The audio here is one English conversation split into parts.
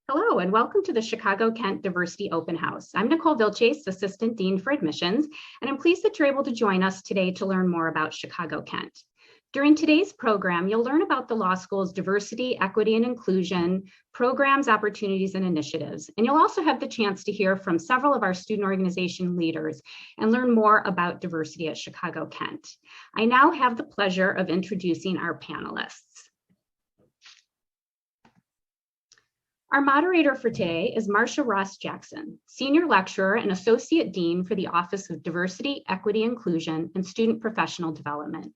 Hello, and welcome to the Chicago-Kent Diversity Open House. I'm Nicole Vilches, Assistant Dean for Admissions, and I'm pleased that you're able to join us today to learn more about Chicago-Kent. During today's program, you'll learn about the law school's diversity, equity, and inclusion programs, opportunities, and initiatives. And you'll also have the chance to hear from several of our student organization leaders and learn more about diversity at Chicago-Kent. I now have the pleasure of introducing our panelists. Our moderator for today is Marcia Ross Jackson, Senior Lecturer and Associate Dean for the Office of Diversity, Equity, Inclusion, and Student Professional Development.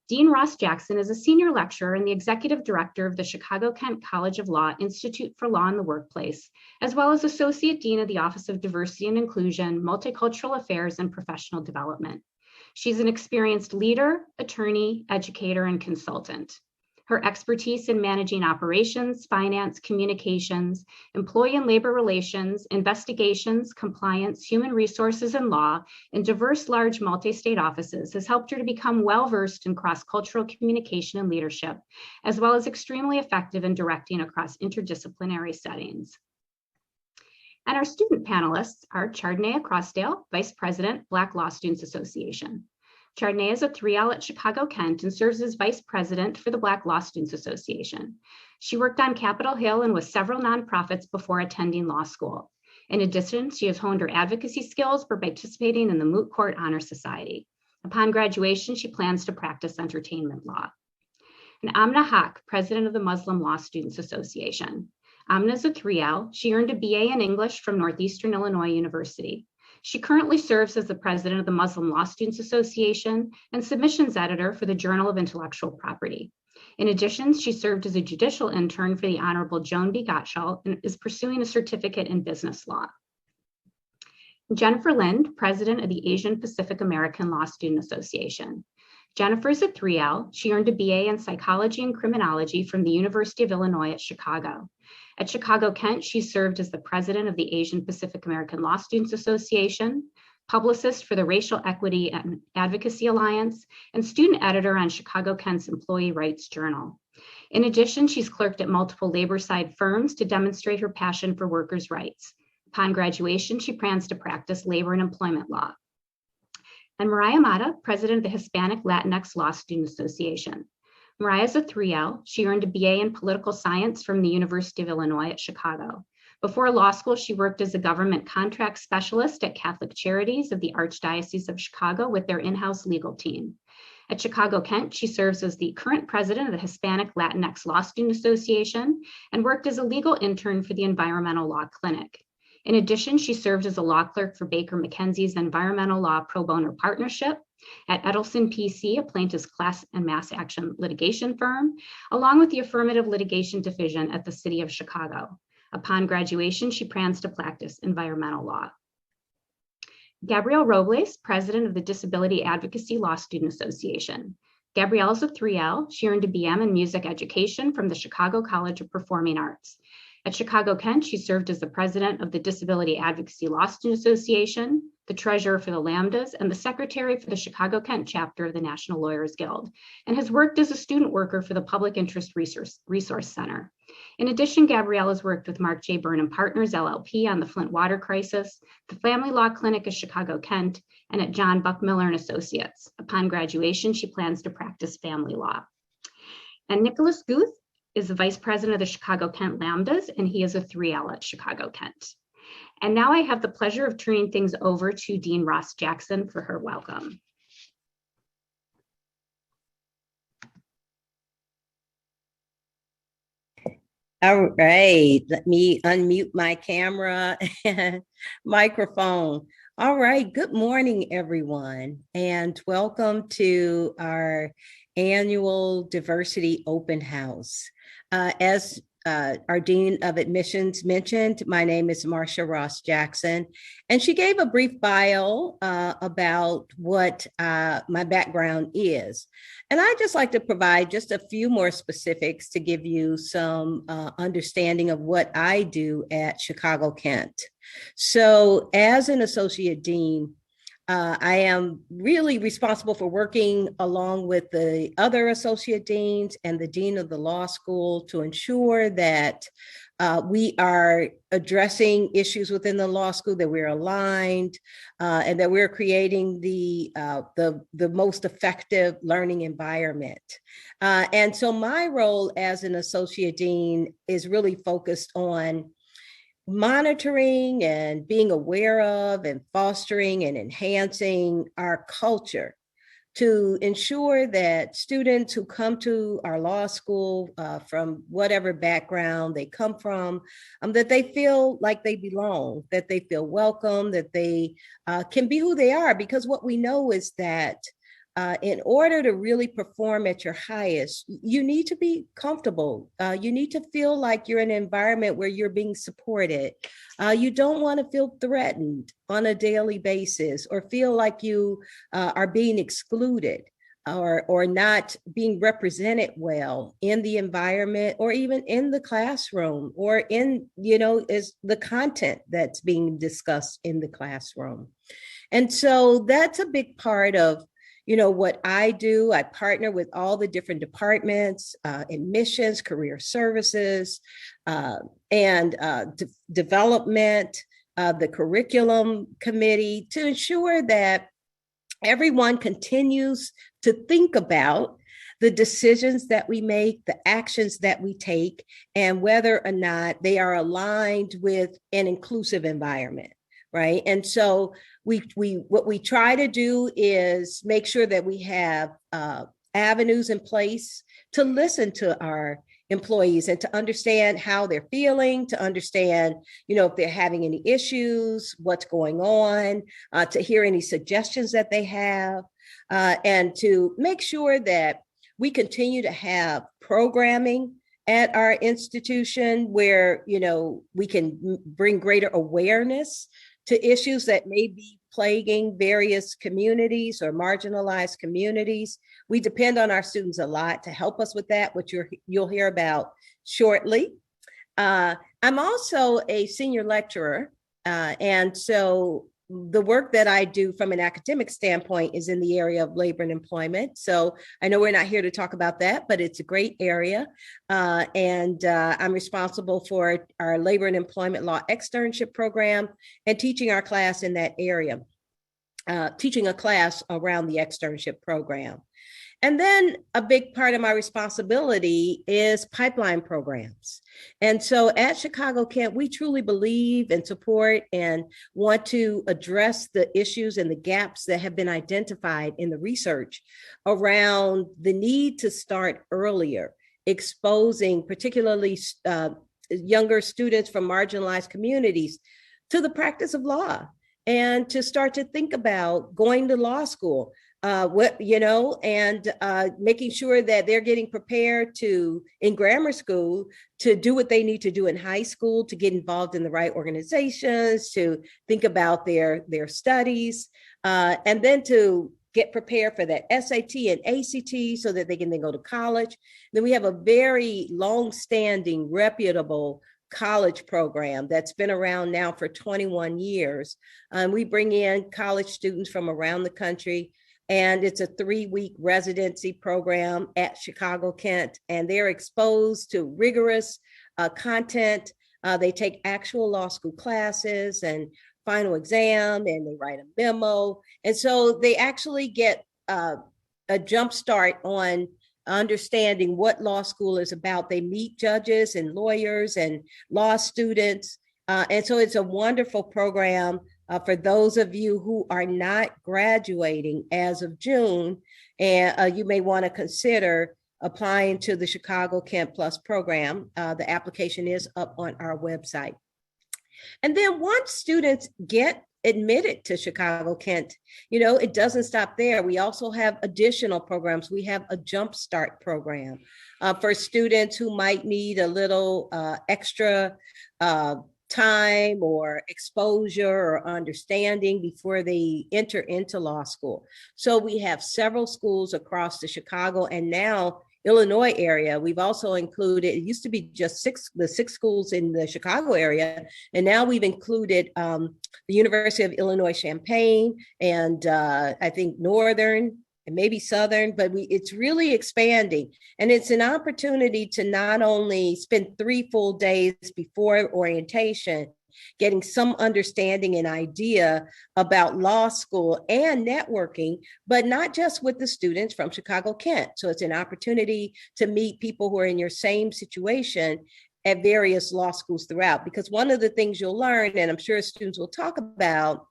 Dean Ross Jackson is a Senior Lecturer and the Executive Director of the Chicago-Kent College of Law Institute for Law in the Workplace, as well as Associate Dean of the Office of Diversity and Inclusion, Multicultural Affairs, and Professional Development. She's an experienced leader, attorney, educator, and consultant. Her expertise in managing operations, finance, communications, employee and labor relations, investigations, compliance, human resources, and law in diverse, large, multi-state offices has helped her to become well-versed in cross-cultural communication and leadership, as well as extremely effective in directing across interdisciplinary settings. And our student panelists are Chardonnay Crossdale, Vice President, Black Law Students Association. Chardonnay is a 3L at Chicago-Kent and serves as Vice President for the Black Law Students Association. She worked on Capitol Hill and with several nonprofits before attending law school. In addition, she has honed her advocacy skills for participating in the Moot Court Honor Society. Upon graduation, she plans to practice entertainment law. And Amna Haq, President of the Muslim Law Students Association. Amna is a 3L. She earned a BA in English from Northeastern Illinois University. She currently serves as the president of the Muslim Law Students Association and submissions editor for the Journal of Intellectual Property. In addition, she served as a judicial intern for the Honorable Joan B. Gottschall and is pursuing a certificate in business law. Jennifer Lind, president of the Asian Pacific American Law Student Association. Jennifer is a 3L. She earned a BA in psychology and criminology from the University of Illinois at Chicago. At Chicago-Kent, she served as the president of the Asian Pacific American Law Students Association, publicist for the Racial Equity and Advocacy Alliance, and student editor on Chicago-Kent's Employee Rights Journal. In addition, she's clerked at multiple labor-side firms to demonstrate her passion for workers' rights. Upon graduation, she plans to practice labor and employment law. And Mariah Mata, president of the Hispanic Latinx Law Student Association. Mariah is a 3L. She earned a BA in political science from the University of Illinois at Chicago. Before law school, she worked as a government contract specialist at Catholic Charities of the Archdiocese of Chicago with their in-house legal team. At Chicago-Kent, she serves as the current president of the Hispanic Latinx Law Student Association and worked as a legal intern for the Environmental Law Clinic. In addition, she served as a law clerk for Baker McKenzie's Environmental Law Pro Bono Partnership, at Edelson PC, a plaintiff's class and mass action litigation firm, along with the affirmative litigation division at the City of Chicago. Upon graduation, she plans to practice environmental law. Gabrielle Robles, president of the Disability Advocacy Law Student Association. Gabrielle is a 3L. She earned a BM in music education from the Chicago College of Performing Arts. At Chicago-Kent, she served as the president of the Disability Advocacy Law Student Association, the treasurer for the Lambdas, and the secretary for the Chicago-Kent chapter of the National Lawyers Guild, and has worked as a student worker for the Public Interest Resource Center. In addition, Gabrielle has worked with Mark J. Burnham Partners, LLP, on the Flint water crisis, the Family Law Clinic at Chicago-Kent, and at John Buckmiller and Associates. Upon graduation, she plans to practice family law. And Nicholas Guth is the vice president of the Chicago-Kent Lambdas, and he is a 3L at Chicago-Kent. And now I have the pleasure of turning things over to Dean Ross Jackson for her welcome. All right, let me unmute my camera and microphone. All right, good morning, everyone, and welcome to our annual Diversity Open House. As our Dean of Admissions mentioned, my name is Marcia Ross Jackson, and she gave a brief bio about what my background is. And I'd just like to provide just a few more specifics to give you some understanding of what I do at Chicago-Kent. So as an associate dean, I am really responsible for working along with the other associate deans and the dean of the law school to ensure that we are addressing issues within the law school, that we're aligned, and that we're creating the most effective learning environment. And so my role as an associate dean is really focused on monitoring and being aware of and fostering and enhancing our culture to ensure that students who come to our law school from whatever background they come from, that they feel like they belong, that they feel welcome, that they can be who they are. Because what we know is that in order to really perform at your highest, you need to be comfortable. You need to feel like you're in an environment where you're being supported. You don't want to feel threatened on a daily basis or feel like you are being excluded or not being represented well in the environment or even in the classroom or in, is the content that's being discussed in the classroom. And so that's a big part of what I do. I partner with all the different departments, admissions, career services, and development, the curriculum committee, to ensure that everyone continues to think about the decisions that we make, the actions that we take, and whether or not they are aligned with an inclusive environment. Right. And so what we try to do is make sure that we have avenues in place to listen to our employees and to understand how they're feeling, to understand, if they're having any issues, what's going on, to hear any suggestions that they have, and to make sure that we continue to have programming at our institution where, we can bring greater awareness to issues that may be plaguing various communities or marginalized communities. We depend on our students a lot to help us with that, which you'll hear about shortly. I'm also a senior lecturer, and so the work that I do from an academic standpoint is in the area of labor and employment. So I know we're not here to talk about that, but it's a great area. And I'm responsible for our labor and employment law externship program and teaching our class in that area, teaching a class around the externship program. And then a big part of my responsibility is pipeline programs. And so at Chicago Kent, we truly believe and support and want to address the issues and the gaps that have been identified in the research around the need to start earlier, exposing particularly younger students from marginalized communities to the practice of law and to start to think about going to law school. And making sure that they're getting prepared in grammar school to do what they need to do in high school, to get involved in the right organizations, to think about their studies, and then to get prepared for that SAT and ACT so that they can then go to college. Then we have a very long-standing, reputable college program that's been around now for 21 years. We bring in college students from around the country. And it's a 3-week residency program at Chicago Kent, and they're exposed to rigorous content. They take actual law school classes and final exam, and they write a memo. And so they actually get a jump start on understanding what law school is about. They meet judges and lawyers and law students. And so it's a wonderful program. For those of you who are not graduating as of June, and you may want to consider applying to the Chicago Kent Plus program. The application is up on our website. And then once students get admitted to Chicago Kent, it doesn't stop there. We also have additional programs. We have a Jumpstart program for students who might need a little extra time or exposure or understanding before they enter into law school. So we have several schools across the Chicago and now Illinois area, we've also included, it used to be just the six schools in the Chicago area, and now we've included the University of Illinois Champaign, and I think Northern and maybe Southern, but it's really expanding. And it's an opportunity to not only spend 3 full days before orientation, getting some understanding and idea about law school and networking, but not just with the students from Chicago, Kent. So it's an opportunity to meet people who are in your same situation at various law schools throughout. Because one of the things you'll learn, and I'm sure students will talk about,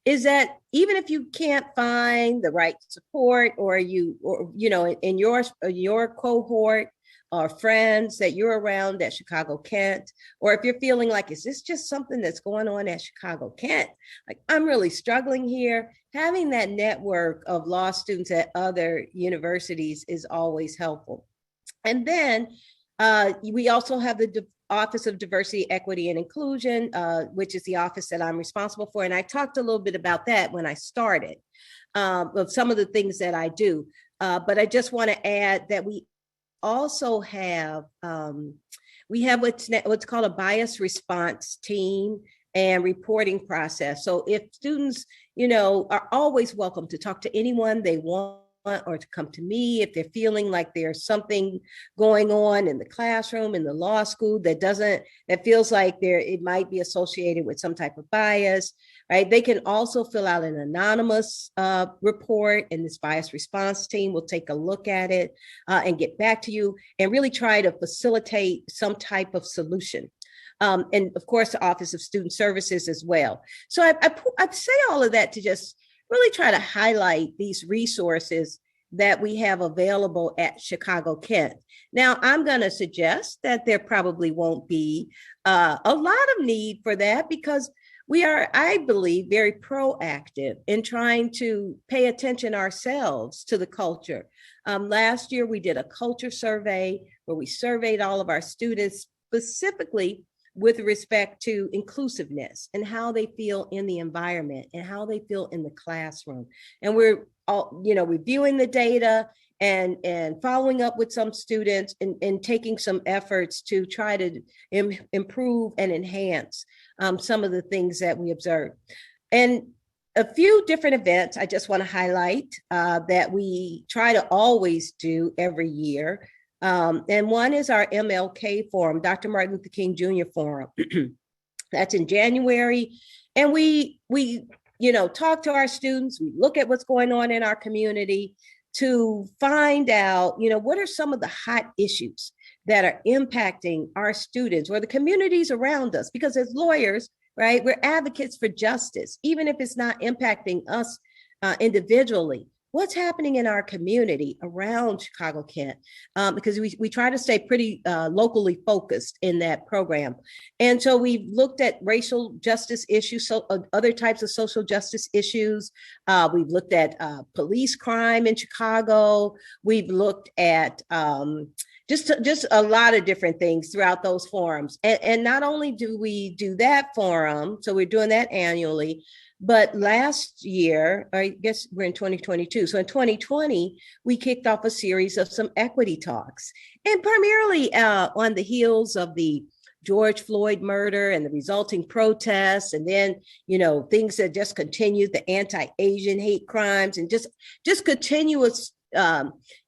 is that even if you can't find the right support, or in your cohort or friends that you're around at Chicago Kent, or if you're feeling like, is this just something that's going on at Chicago Kent? Like, I'm really struggling here. Having that network of law students at other universities is always helpful. And then we also have the Office of Diversity, Equity, and Inclusion, which is the office that I'm responsible for. And I talked a little bit about that when I started, of some of the things that I do. But I just want to add that we also have what's called a bias response team and reporting process. So if students, are always welcome to talk to anyone they want, or to come to me if they're feeling like there's something going on in the classroom, in the law school that feels like it might be associated with some type of bias, right? They can also fill out an anonymous report, and this bias response team will take a look at it and get back to you and really try to facilitate some type of solution. And of course, the Office of Student Services as well. So I say all of that to just really try to highlight these resources that we have available at Chicago Kent. Now, I'm going to suggest that there probably won't be a lot of need for that, because we are, I believe, very proactive in trying to pay attention ourselves to the culture. Last year, we did a culture survey where we surveyed all of our students specifically with respect to inclusiveness and how they feel in the environment and how they feel in the classroom. And we're all, reviewing the data and following up with some students and taking some efforts to try to improve and enhance some of the things that we observed. And a few different events I just want to highlight that we try to always do every year. And one is our MLK Forum, Dr. Martin Luther King Jr. Forum. That's in January. And we talk to our students, we look at what's going on in our community to find out, what are some of the hot issues that are impacting our students or the communities around us? Because as lawyers, right, we're advocates for justice, even if it's not impacting us individually. What's happening in our community around Chicago Kent, because we try to stay pretty locally focused in that program. And so we've looked at racial justice issues, so other types of social justice issues. We've looked at police crime in Chicago. We've looked at just a lot of different things throughout those forums. And not only do we do that forum, so we're doing that annually, but last year, I guess we're in 2022. So in 2020, we kicked off a series of some equity talks, and primarily on the heels of the George Floyd murder and the resulting protests. And then, things that just continued, the anti-Asian hate crimes and just continuous,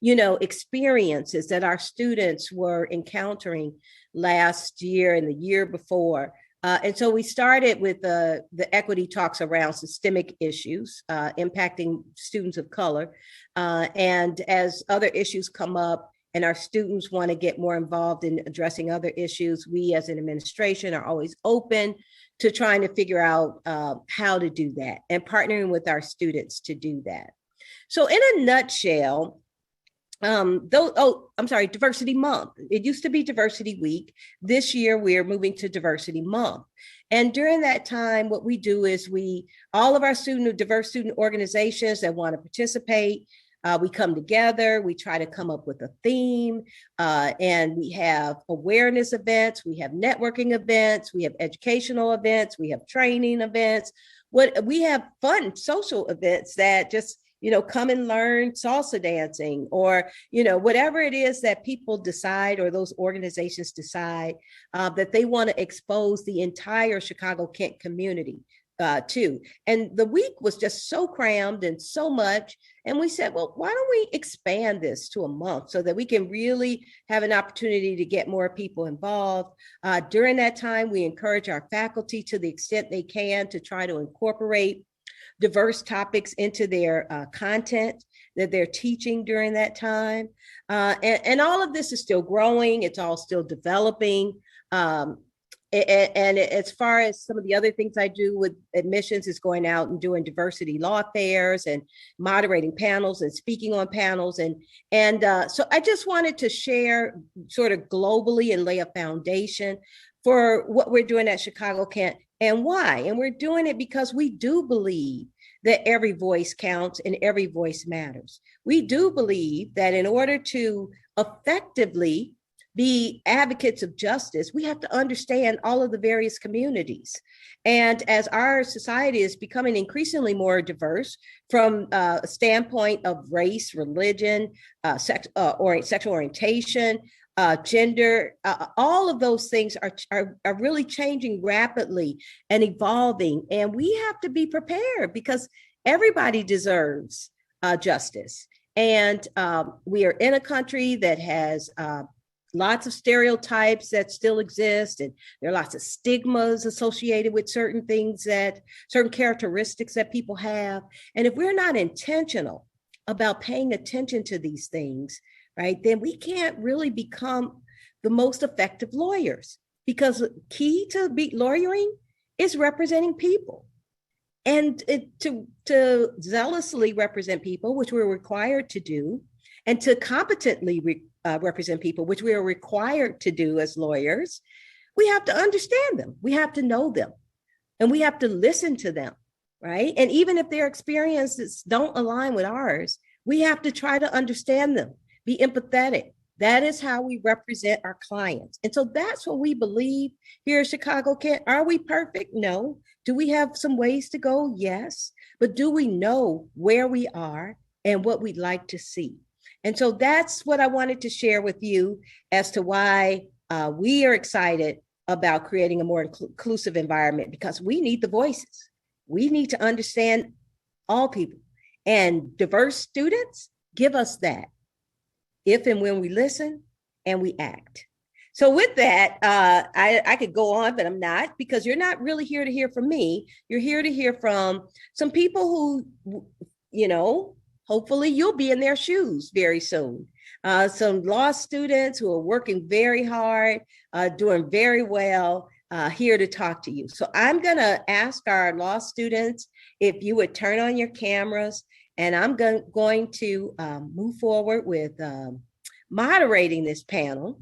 experiences that our students were encountering last year and the year before. And so we started with the equity talks around systemic issues impacting students of color. And as other issues come up and our students want to get more involved in addressing other issues, we as an administration are always open to trying to figure out how to do that and partnering with our students to do that. So in a nutshell, Diversity Month. It used to be Diversity Week. This year, we're moving to Diversity Month. And during that time, what we do is all of our diverse student organizations that want to participate, we come together, we try to come up with a theme, and we have awareness events, we have networking events, we have educational events, we have training events. We have fun social events that just come and learn salsa dancing, or, whatever it is that people decide, or those organizations decide that they want to expose the entire Chicago-Kent community to. And the week was just so crammed and so much. And we said, well, why don't we expand this to a month so that we can really have an opportunity to get more people involved. During that time, we encourage our faculty to the extent they can to try to incorporate diverse topics into their content that they're teaching during that time. And all of this is still growing. It's all still developing. And as far as some of the other things I do with admissions is going out and doing diversity law fairs and moderating panels and speaking on panels. And so I just wanted to share sort of globally and lay a foundation for what we're doing at Chicago-Kent and why. And we're doing it because we do believe that every voice counts and every voice matters. We do believe that in order to effectively be advocates of justice, we have to understand all of the various communities. And as our society is becoming increasingly more diverse from a standpoint of race, religion, sexual orientation, gender, all of those things are really changing rapidly and evolving. And we have to be prepared because everybody deserves justice. And we are in a country that has lots of stereotypes that still exist, and there are lots of stigmas associated with certain characteristics that people have. And if we're not intentional about paying attention to these things, right, then we can't really become the most effective lawyers, because key to lawyering is representing people. And to zealously represent people, which we're required to do, and to competently represent people, which we are required to do as lawyers, we have to understand them. We have to know them, and we have to listen to them, right? And even if their experiences don't align with ours, we have to try to understand them, be empathetic. That is how we represent our clients. And so that's what we believe here at Chicago-Kent. Are we perfect? No. Do we have some ways to go? Yes. But do we know where we are and what we'd like to see? And so that's what I wanted to share with you as to why we are excited about creating a more inclusive environment, because we need the voices. We need to understand all people, and diverse students give us that if and when we listen and we act. So with that, I could go on, but I'm not, because you're not really here to hear from me. You're here to hear from some people who, hopefully you'll be in their shoes very soon. Some law students who are working very hard, doing very well, here to talk to you. So I'm going to ask our law students if you would turn on your cameras, and I'm going to move forward with moderating this panel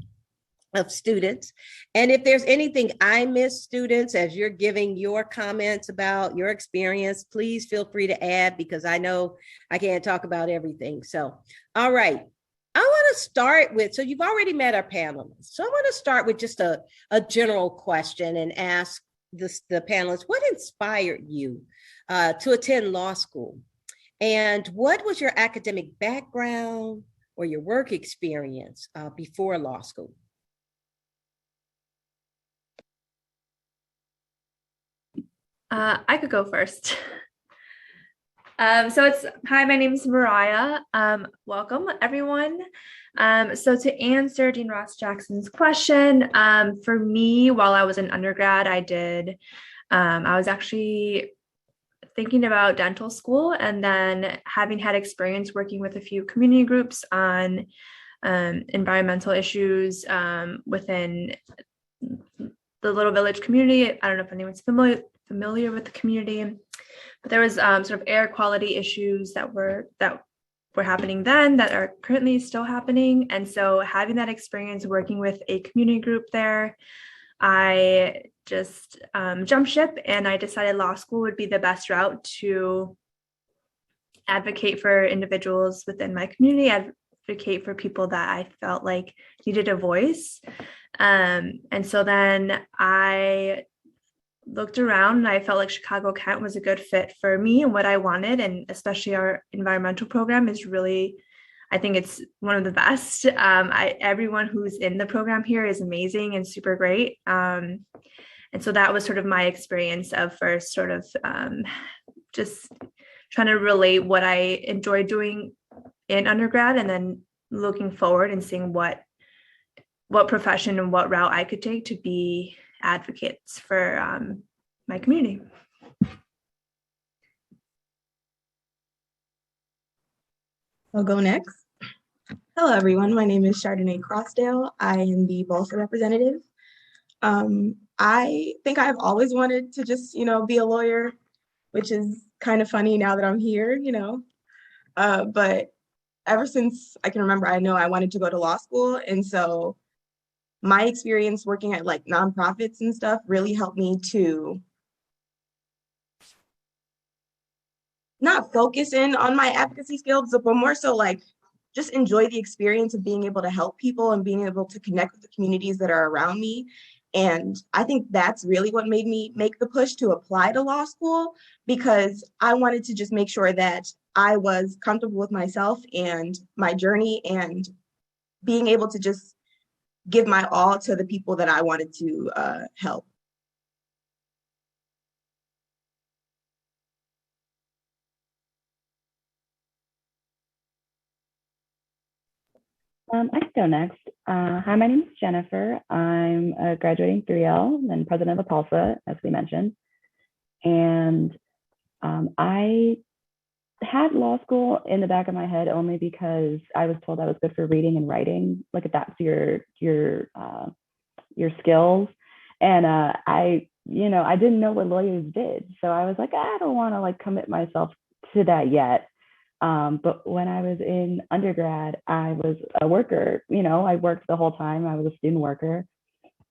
of students. And if there's anything I miss, students, as you're giving your comments about your experience, please feel free to add, because I know I can't talk about everything. So, all right. I want to start with, so you've already met our panelists. So I want to start with just a general question and ask the panelists, what inspired you to attend law school? And what was your academic background or your work experience before law school? I could go first. Hi, my name is Mariah. Welcome, everyone. So to answer Dean Ross Jackson's question, for me, while I was an undergrad, I was actually thinking about dental school, and then having had experience working with a few community groups on environmental issues within the Little Village community. I don't know if anyone's familiar with the community, but there was sort of air quality issues that were happening then, that are currently still happening. And so having that experience working with a community group there, I just jumped ship, and I decided law school would be the best route to advocate for individuals within my community, advocate for people that I felt like needed a voice. And so then I looked around and I felt like Chicago Kent was a good fit for me and what I wanted. And especially our environmental program is really, I think it's one of the best. Everyone who's in the program here is amazing and super great. And so that was sort of my experience of first sort of just trying to relate what I enjoyed doing in undergrad and then looking forward and seeing what profession and what route I could take to be advocates for my community. I'll go next. Hello, everyone. My name is Chardonnay Crossdale. I am the Bolsa representative. I think I've always wanted to just, be a lawyer, which is kind of funny now that I'm here, but ever since I can remember, I know I wanted to go to law school. And so my experience working at like nonprofits and stuff really helped me to not focus in on my advocacy skills, but more so like just enjoy the experience of being able to help people and being able to connect with the communities that are around me. And I think that's really what made me make the push to apply to law school, because I wanted to just make sure that I was comfortable with myself and my journey and being able to just give my all to the people that I wanted to help. I can go next. Hi, my name is Jennifer. I'm a graduating 3L and president of the Tulsa, as we mentioned. And I had law school in the back of my head only because I was told I was good for reading and writing. Like if that's your skills. And I didn't know what lawyers did. So I was like, I don't want to like commit myself to that yet. But when I was in undergrad, I was a worker. I worked the whole time. I was a student worker.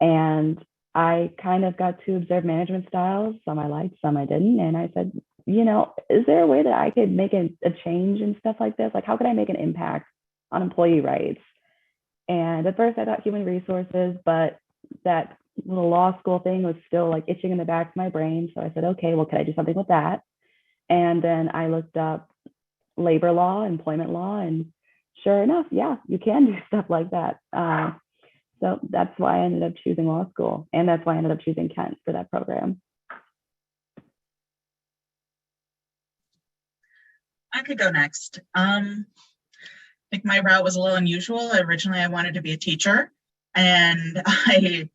And I kind of got to observe management styles. Some I liked, some I didn't. And I said, is there a way that I could make a change and stuff like this? Like, how could I make an impact on employee rights? And at first I thought human resources, but that little law school thing was still like itching in the back of my brain. So I said, okay, well, can I do something with that? And then I looked up labor law, employment law, and sure enough, yeah, you can do stuff like that. So that's why I ended up choosing law school. And that's why I ended up choosing Kent for that program. I could go next. I think my route was a little unusual. Originally, I wanted to be a teacher, and I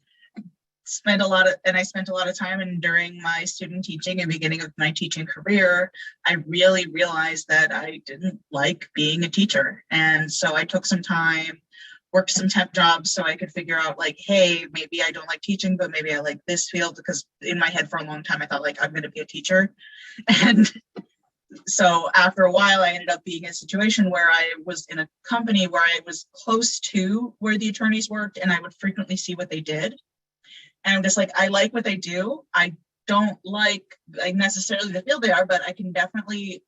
spent a lot of time, and during my student teaching and beginning of my teaching career, I really realized that I didn't like being a teacher. And so I took some time, worked some temp jobs so I could figure out like, hey, maybe I don't like teaching, but maybe I like this field, because in my head for a long time, I thought like, I'm going to be a teacher. And so after a while, I ended up being in a situation where I was in a company where I was close to where the attorneys worked, and I would frequently see what they did. And I'm just like, I like what they do. I don't like necessarily the field they are, but I can definitely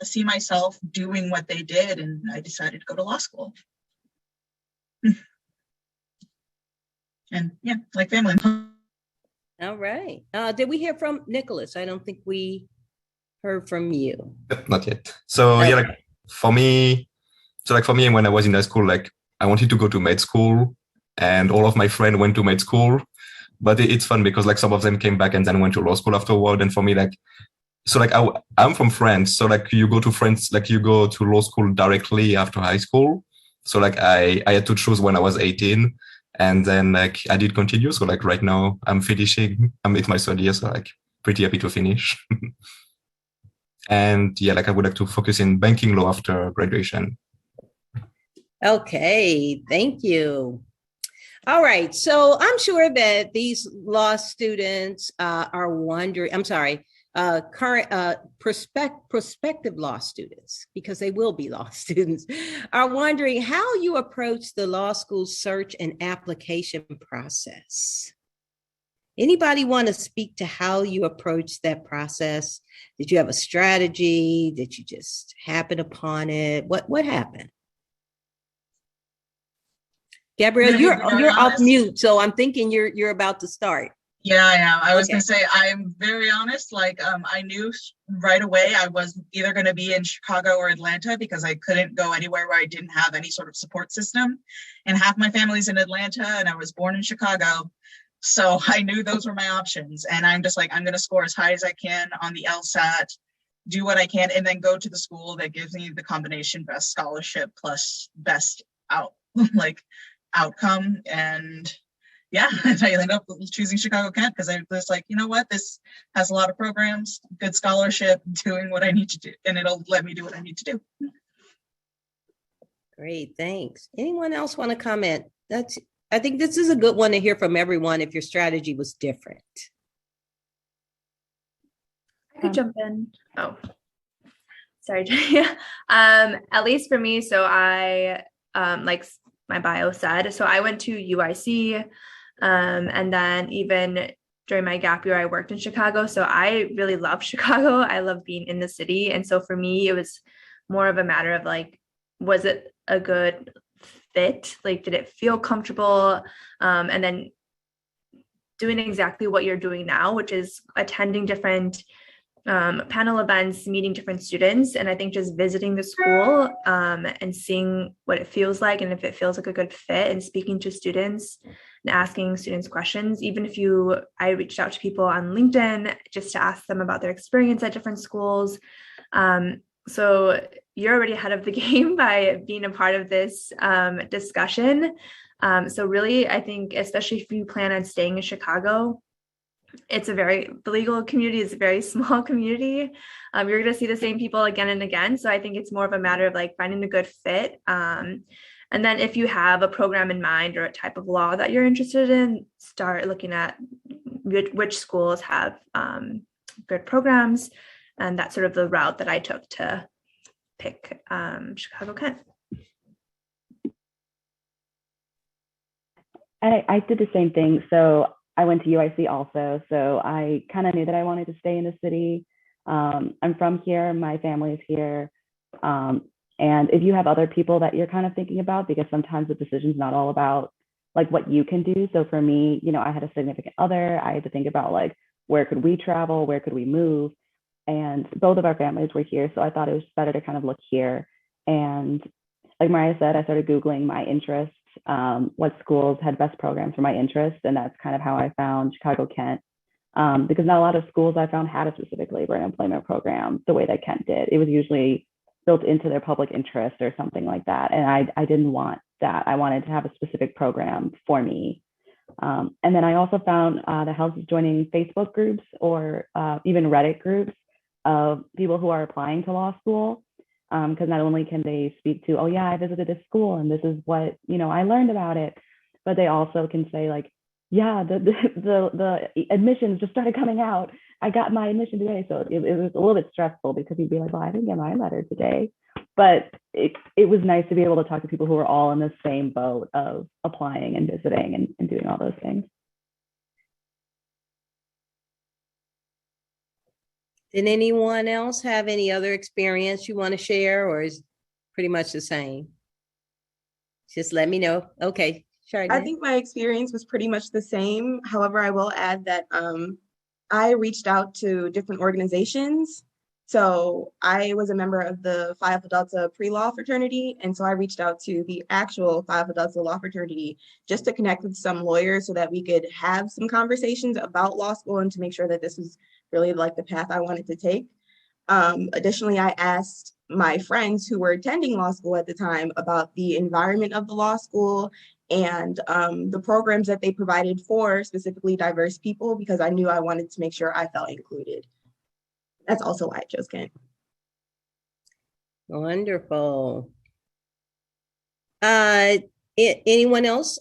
see myself doing what they did. And I decided to go to law school. And yeah, like family. All right. Did we hear from Nicholas? I don't think we heard from you. Not yet. So yeah, like for me, when I was in high school, like I wanted to go to med school, and all of my friends went to med school. But it's fun because like some of them came back and then went to law school afterward. And for me, like, so like I'm from France. So like you go to France, like you go to law school directly after high school. So like I had to choose when I was 18, and then like I did continue. So like right now I'm finishing, it's my third year. So like pretty happy to finish. And yeah, like I would like to focus in banking law after graduation. Okay, thank you. All right, so I'm sure that these law students are wondering, current prospective law students, because they will be law students, are wondering how you approach the law school search and application process. Anybody want to speak to how you approach that process? Did you have a strategy? Did you just happen upon it? What happened? Gabrielle, you're off mute, so I'm thinking you're about to start. Yeah, I am. I was Okay. going to say, I'm very honest. Like, I knew right away I was either going to be in Chicago or Atlanta because I couldn't go anywhere where I didn't have any sort of support system. And half my family's in Atlanta and I was born in Chicago. So I knew those were my options. And I'm just like, I'm going to score as high as I can on the LSAT, do what I can, and then go to the school that gives me the combination best scholarship plus best outcome. And yeah, and I ended up choosing Chicago Kent because I was like, you know what, this has a lot of programs, good scholarship, doing what I need to do, and it'll let me do what I need to do. Great, thanks. Anyone else want to comment? I think this is a good one to hear from everyone if your strategy was different. I could jump in. Oh, sorry. At least for me, so I, like my bio said, so I went to UIC, and then even during my gap year, I worked in Chicago. So I really love Chicago. I love being in the city. And so for me, it was more of a matter of like, was it a good fit? Like, did it feel comfortable? And then doing exactly what you're doing now, which is attending different panel events, meeting different students. And I think just visiting the school and seeing what it feels like, and if it feels like a good fit, and speaking to students and asking students questions. Even if I reached out to people on LinkedIn just to ask them about their experience at different schools. So you're already ahead of the game by being a part of this discussion. So really, I think, especially if you plan on staying in Chicago, the legal community is a very small community. You're going to see the same people again and again. So I think it's more of a matter of like finding a good fit. And then if you have a program in mind or a type of law that you're interested in, start looking at which schools have good programs. And that's sort of the route that I took to pick Chicago Kent. I did the same thing. So I went to UIC also. So I kind of knew that I wanted to stay in the city. I'm from here. My family is here. And if you have other people that you're kind of thinking about, because sometimes the decision's not all about like what you can do. So for me, I had a significant other. I had to think about like, where could we travel? Where could we move? And both of our families were here. So I thought it was better to kind of look here. And like Mariah said, I started Googling my interests, what schools had best programs for my interests. And that's kind of how I found Chicago Kent, because not a lot of schools I found had a specific labor and employment program the way that Kent did. It was usually built into their public interest or something like that. And I didn't want that. I wanted to have a specific program for me. And then I also found that helps joining Facebook groups or even Reddit groups of people who are applying to law school. Because not only can they speak to, oh yeah, I visited this school and this is what, I learned about it, but they also can say like, yeah, the admissions just started coming out. I got my admission today. So it was a little bit stressful because you'd be like, well, I didn't get my letter today. But it was nice to be able to talk to people who are all in the same boat of applying and visiting and doing all those things. Did anyone else have any other experience you want to share, or is pretty much the same? Just let me know. Okay, Chardonnay. I think my experience was pretty much the same. However, I will add that I reached out to different organizations. So I was a member of the Phi Alpha Delta pre-law fraternity. And so I reached out to the actual Phi Alpha Delta law fraternity just to connect with some lawyers so that we could have some conversations about law school and to make sure that this was really like the path I wanted to take. Additionally, I asked my friends who were attending law school at the time about the environment of the law school and the programs that they provided for specifically diverse people, because I knew I wanted to make sure I felt included. That's also why I chose Kent. Wonderful. Anyone else?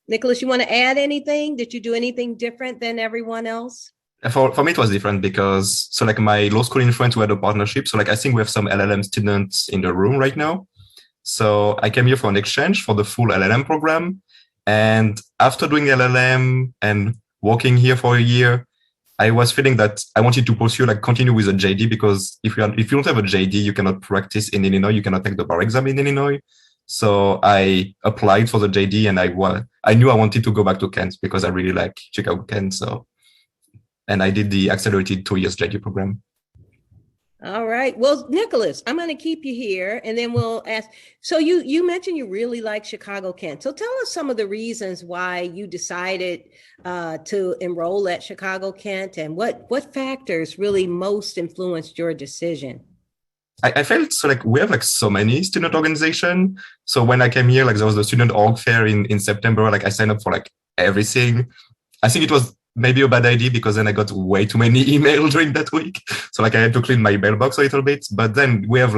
Nicholas, you want to add anything? Did you do anything different than everyone else? For me, it was different because, so like my law school in France, we had a partnership. So like, I think we have some LLM students in the room right now. So I came here for an exchange for the full LLM program. And after doing LLM and working here for a year, I was feeling that I wanted to pursue, like continue with a JD, because if you don't have a JD, you cannot practice in Illinois. You cannot take the bar exam in Illinois. So I applied for the JD, and I knew I wanted to go back to Kent because I really like Chicago Kent. So, and I did the accelerated 2 years JD program. All right. Well, Nicholas, I'm going to keep you here and then we'll ask. So you mentioned you really like Chicago Kent. So tell us some of the reasons why you decided to enroll at Chicago Kent, and what factors really most influenced your decision? I felt so like we have like so many student organization. So when I came here, like there was the student org fair in September, like I signed up for like everything. I think it was maybe a bad idea because then I got way too many emails during that week. So like I had to clean my mailbox a little bit. But then we have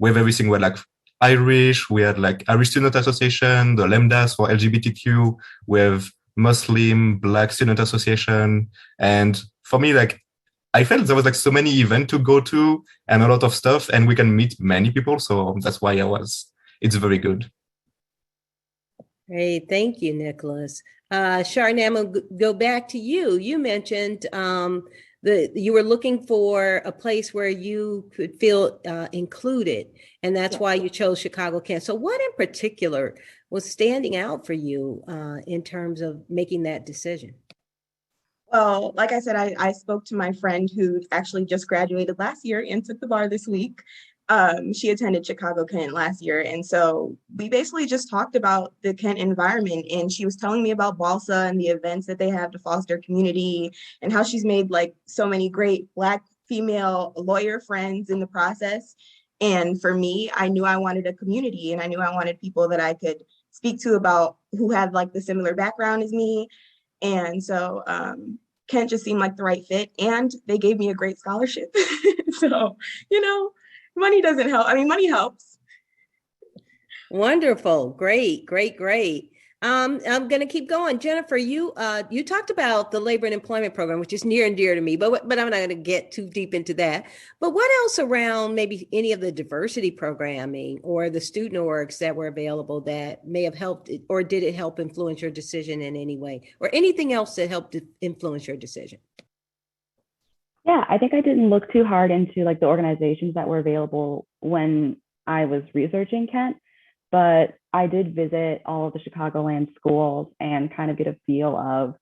everything. We're like Irish, we had like Irish Student Association, the Lambdas for LGBTQ, we have Muslim, Black Student Association. And for me, like I felt there was like so many events to go to and a lot of stuff, and we can meet many people. So that's why it's very good. Great. Thank you, Nicholas. Chardonnay, I'm going to go back to you. You mentioned you were looking for a place where you could feel included, and that's why you chose Chicago Kent. So what in particular was standing out for you in terms of making that decision? Well, like I said, I spoke to my friend who actually just graduated last year and took the bar this week. She attended Chicago Kent last year. And so we basically just talked about the Kent environment, and she was telling me about Balsa and the events that they have to foster community and how she's made like so many great Black female lawyer friends in the process. And for me, I knew I wanted a community, and I knew I wanted people that I could speak to about who had like the similar background as me. And so Kent just seemed like the right fit, and they gave me a great scholarship. So, money doesn't help. I mean, money helps. Wonderful. Great. I'm going to keep going. Jennifer, you talked about the labor and employment program, which is near and dear to me, but I'm not going to get too deep into that. But what else around maybe any of the diversity programming or the student orgs that were available that may have helped, or did it help influence your decision in any way, or anything else that helped influence your decision? Yeah, I think I didn't look too hard into like the organizations that were available when I was researching Kent, but I did visit all of the Chicagoland schools and kind of get a feel of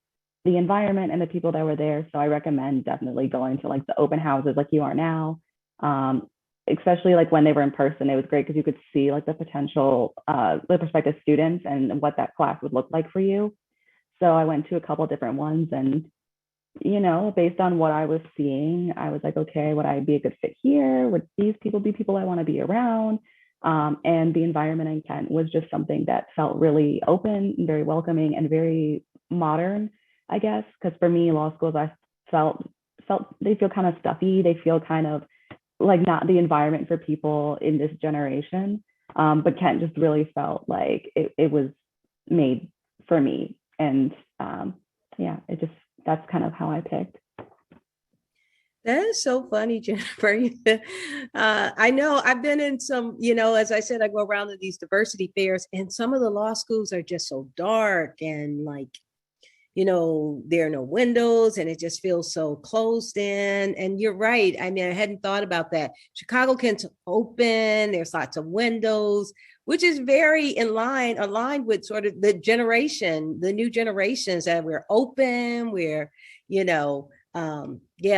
the environment and the people that were there. So I recommend definitely going to like the open houses like you are now, especially like when they were in person. It was great because you could see like the prospective students and what that class would look like for you. So I went to a couple different ones, and based on what I was seeing, I was like, okay, would I be a good fit here? Would these people be people I want to be around? And the environment in Kent was just something that felt really open and very welcoming and very modern, I guess. Because for me, law schools, I felt they feel kind of stuffy. They feel kind of like not the environment for people in this generation. But Kent just really felt like it was made for me. And that's kind of how I picked. That is so funny, Jennifer. I know I've been in some, as I said, I go around to these diversity fairs, and some of the law schools are just so dark and like, there are no windows and it just feels so closed in. And you're right. I mean, I hadn't thought about that. Chicago Kent's open. There's lots of windows, which is very aligned with sort of the new generations that we're open, we're,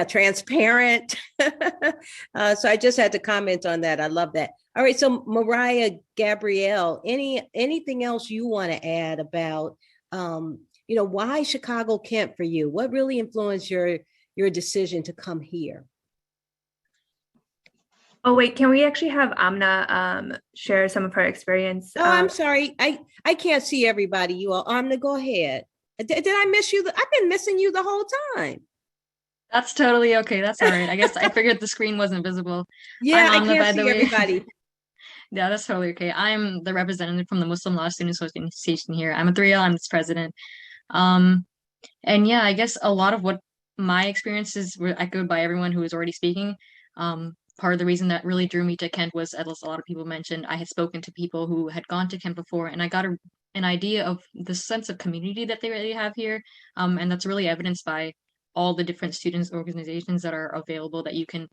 transparent. So I just had to comment on that. I love that. All right. So Mariah, Gabrielle, anything else you want to add about, why Chicago Kent for you? What really influenced your decision to come here? Oh, wait, can we actually have Amna share some of her experience? Oh, I'm sorry. I can't see everybody, you all. Amna, go ahead. Did I miss you? I've been missing you the whole time. That's totally okay. That's all right. I guess I figured the screen wasn't visible. Yeah, I can't see everybody. Yeah, that's totally okay. I'm the representative from the Muslim Law Student Association here. I'm a 3L, I'm its president. And yeah, I guess a lot of what my experiences were echoed by everyone who was already speaking. Part of the reason that really drew me to Kent was, as a lot of people mentioned, I had spoken to people who had gone to Kent before, and I got an idea of the sense of community that they really have here. And that's really evidenced by all the different students organizations that are available that you can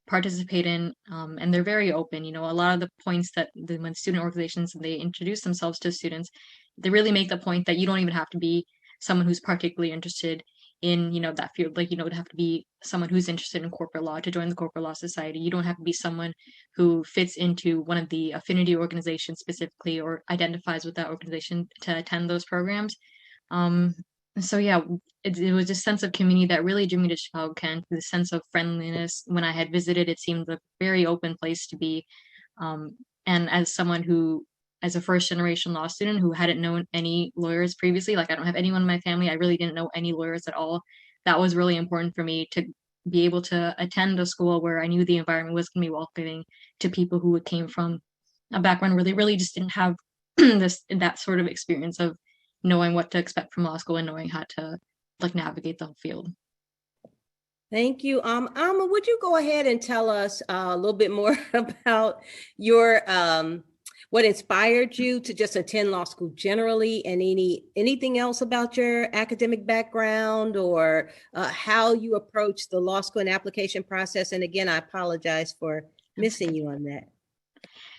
participate in, and they're very open. A lot of the points that when student organizations, they introduce themselves to students, they really make the point that you don't even have to be someone who's particularly interested in that field. Like, you don't have to be someone who's interested in corporate law to join the corporate law society. You don't have to be someone who fits into one of the affinity organizations specifically or identifies with that organization to attend those programs. So yeah, it was a sense of community that really drew me to Chicago Kent. The sense of friendliness. When I had visited, it seemed a very open place to be. And as someone who, as a first generation law student who hadn't known any lawyers previously, like I don't have anyone in my family, I really didn't know any lawyers at all. That was really important for me to be able to attend a school where I knew the environment was going to be welcoming to people who came from a background where they really just didn't have that sort of experience of knowing what to expect from law school and knowing how to navigate the whole field. Thank you. Alma, would you go ahead and tell us a little bit more about your what inspired you to just attend law school generally, and anything else about your academic background or how you approach the law school and application process? And again, I apologize for missing you on that.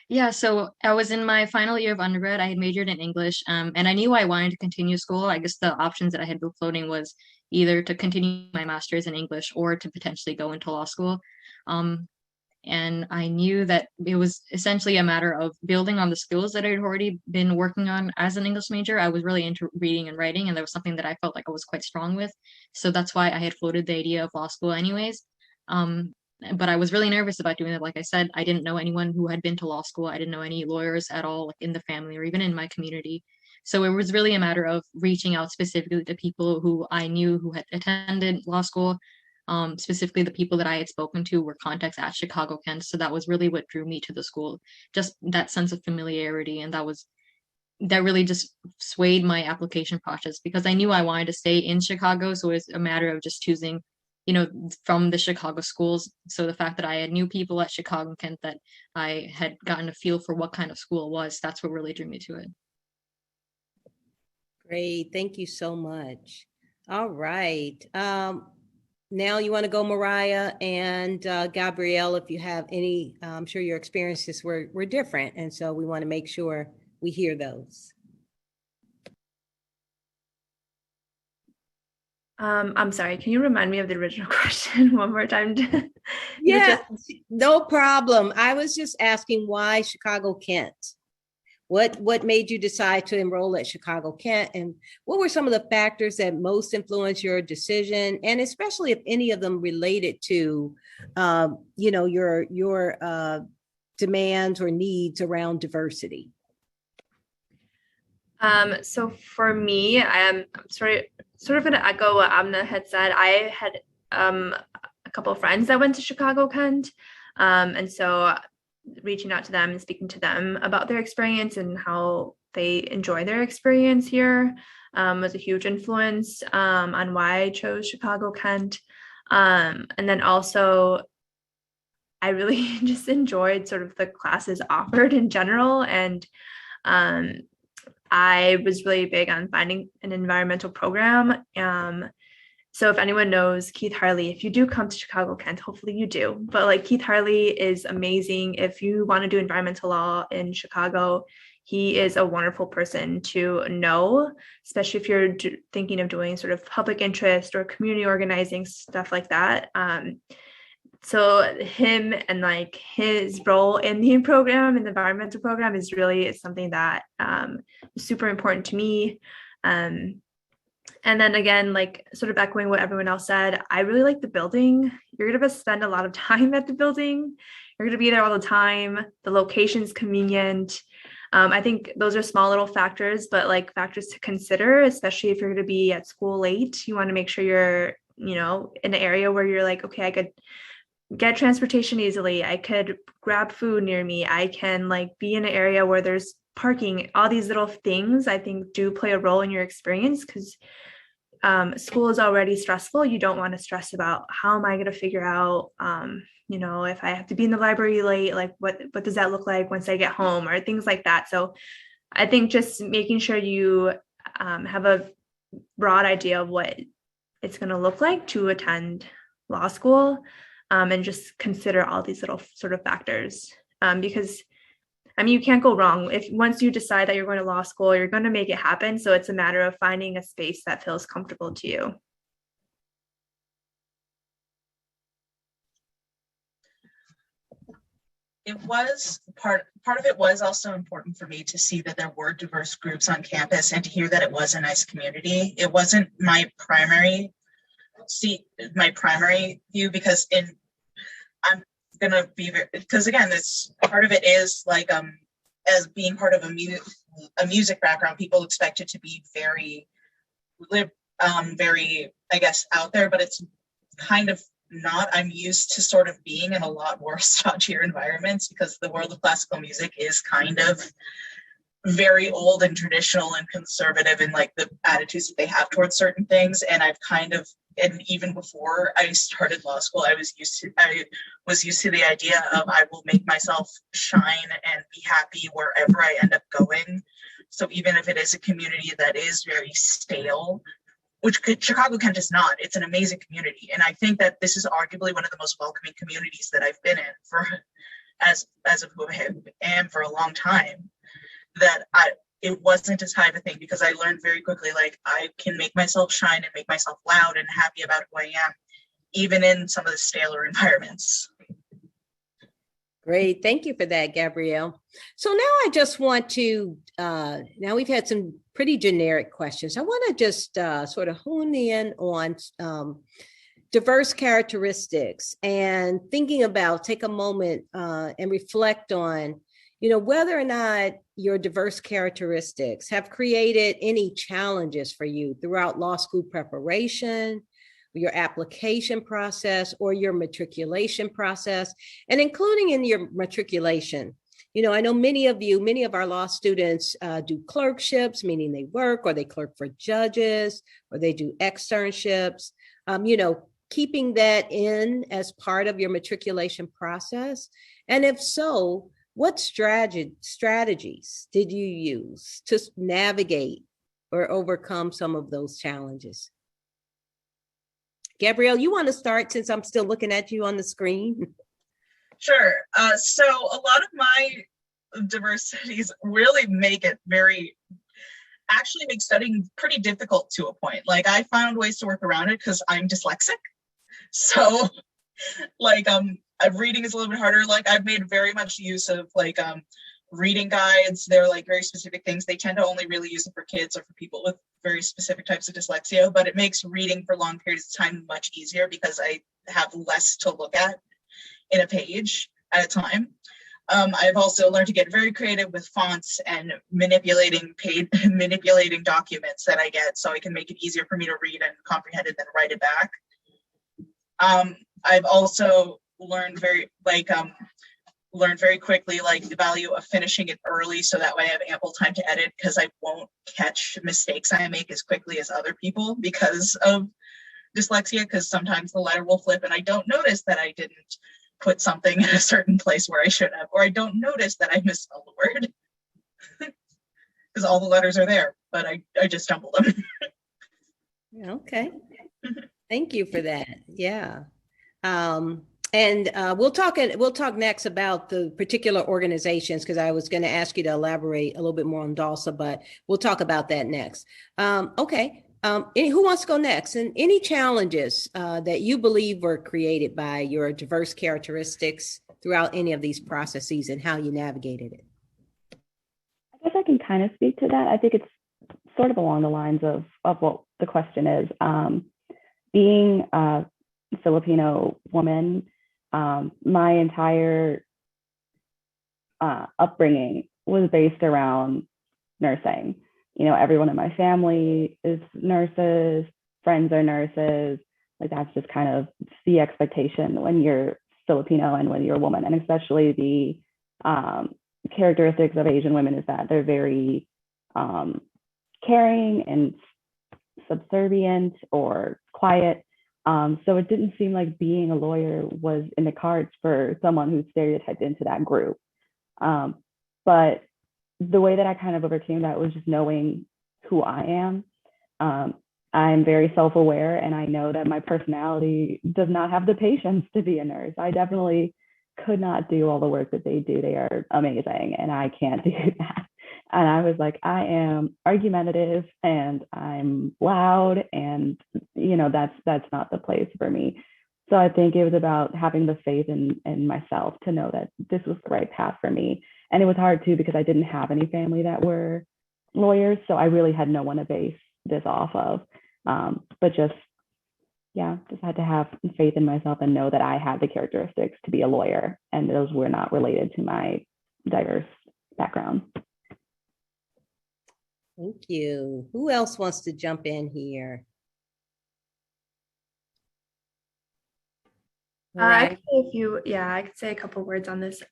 Yeah, so I was in my final year of undergrad. I had majored in English, and I knew I wanted to continue school. I guess the options that I had been floating was either to continue my master's in English or to potentially go into law school. And I knew that it was essentially a matter of building on the skills that I'd already been working on as an English major. I was really into reading and writing, and that was something that I felt like I was quite strong with. So that's why I had floated the idea of law school anyways. But I was really nervous about doing it. Like I said, I didn't know anyone who had been to law school. I didn't know any lawyers at all, like in the family or even in my community. So it was really a matter of reaching out specifically to people who I knew who had attended law school. Specifically, the people that I had spoken to were contacts at Chicago Kent. So that was really what drew me to the school, just that sense of familiarity. And that really just swayed my application process because I knew I wanted to stay in Chicago. So it was a matter of just choosing from the Chicago schools. So the fact that I had new people at Chicago Kent, that I had gotten a feel for what kind of school it was, that's what really drew me to it. Great. Thank you so much. All right. Now you want to go, Mariah and Gabrielle, if you have any. I'm sure your experiences were different. And so we want to make sure we hear those. I'm sorry, can you remind me of the original question one more time? Yeah, no problem. I was just asking why Chicago Kent? What made you decide to enroll at Chicago Kent, and what were some of the factors that most influenced your decision, and especially if any of them related to, your demands or needs around diversity? So for me, I am sort of going to echo what Amna had said. I had a couple of friends that went to Chicago Kent, and so reaching out to them and speaking to them about their experience and how they enjoy their experience here was a huge influence on why I chose Chicago Kent. And then also, I really just enjoyed sort of the classes offered in general, and I was really big on finding an environmental program. So if anyone knows Keith Harley, if you do come to Chicago Kent, hopefully you do, but Keith Harley is amazing. If you want to do environmental law in Chicago, he is a wonderful person to know, especially if you're thinking of doing sort of public interest or community organizing, stuff like that. So him and his role in the program, in the environmental program, is something that was super important to me. And then again, sort of echoing what everyone else said, I really like the building. You're going to spend a lot of time at the building. You're going to be there all the time. The location's convenient. I think those are small little factors, but factors to consider, especially if you're going to be at school late. You want to make sure you're, in an area where you're okay, I could get transportation easily. I could grab food near me. I can be in an area where there's parking. All these little things I think do play a role in your experience, because school is already stressful. You don't want to stress about how am I going to figure out, if I have to be in the library late, what does that look like once I get home, or things like that. So I think just making sure you have a broad idea of what it's going to look like to attend law school and just consider all these little sort of factors. Because I mean, you can't go wrong if once you decide that you're going to law school, you're going to make it happen. So it's a matter of finding a space that feels comfortable to you. It was part of it was also important for me to see that there were diverse groups on campus and to hear that it was a nice community. It wasn't my primary view because I'm gonna be, because again, this part of it is like as being part of a music background, people expect it to be very I guess out there, but it's kind of not. I'm used to sort of being in a lot more stodgier environments because the world of classical music is kind of very old and traditional and conservative in like the attitudes that they have towards certain things. And I've kind of, and even before I started law school, I was used to the idea of I will make myself shine and be happy wherever I end up going. So even if it is a community that is very stale, which Chicago Kent is not, it's an amazing community. And I think that this is arguably one of the most welcoming communities that I've been in for, as of who I am for a long time, that it wasn't as high of a thing because I learned very quickly, like I can make myself shine and make myself loud and happy about who I am, even in some of the staler environments. Great. Thank you for that, Gabrielle. So now I just want to, now we've had some pretty generic questions. I want to just sort of hone in on diverse characteristics and thinking about, take a moment and reflect on, whether or not your diverse characteristics have created any challenges for you throughout law school preparation, your application process, or your matriculation process, and including in your matriculation. I know many of our law students do clerkships, meaning they work or they clerk for judges, or they do externships, keeping that in as part of your matriculation process. And if so, what strategies did you use to navigate or overcome some of those challenges? Gabrielle, you want to start since I'm still looking at you on the screen? Sure. So a lot of my diversities really make studying pretty difficult to a point. Like I found ways to work around it because I'm dyslexic. So like reading is a little bit harder. Like I've made very much use of like reading guides. They're like very specific things. They tend to only really use them for kids or for people with very specific types of dyslexia, but it makes reading for long periods of time much easier because I have less to look at in a page at a time. I've also learned to get very creative with fonts and manipulating documents that I get so I can make it easier for me to read and comprehend it, then write it back. I've also learned very quickly like the value of finishing it early so that way I have ample time to edit because I won't catch mistakes I make as quickly as other people because of dyslexia, because sometimes the letter will flip and I don't notice that I didn't put something in a certain place where I should have, or I don't notice that I misspelled the word because all the letters are there, but I just stumbled them. Okay. Thank you for that. Yeah. And we'll talk next about the particular organizations because I was going to ask you to elaborate a little bit more on DALSA, but we'll talk about that next. Okay. Who wants to go next? And any challenges that you believe were created by your diverse characteristics throughout any of these processes and how you navigated it? I guess I can kind of speak to that. I think it's sort of along the lines of what the question is. Being a Filipino woman, my entire upbringing was based around nursing. Everyone in my family is nurses, friends are nurses. Like that's just kind of the expectation when you're Filipino and when you're a woman. And especially the characteristics of Asian women is that they're very caring and subservient or quiet. So it didn't seem like being a lawyer was in the cards for someone who's stereotyped into that group. But the way that I kind of overcame that was just knowing who I am. I'm very self-aware, and I know that my personality does not have the patience to be a nurse. I definitely could not do all the work that they do. They are amazing, and I can't do that. And I was like, I am argumentative and I'm loud, and that's not the place for me. So I think it was about having the faith in myself to know that this was the right path for me. And it was hard too because I didn't have any family that were lawyers, so I really had no one to base this off of. But just had to have faith in myself and know that I had the characteristics to be a lawyer, and those were not related to my diverse background. Thank you. Who else wants to jump in here? I could say a couple words on this.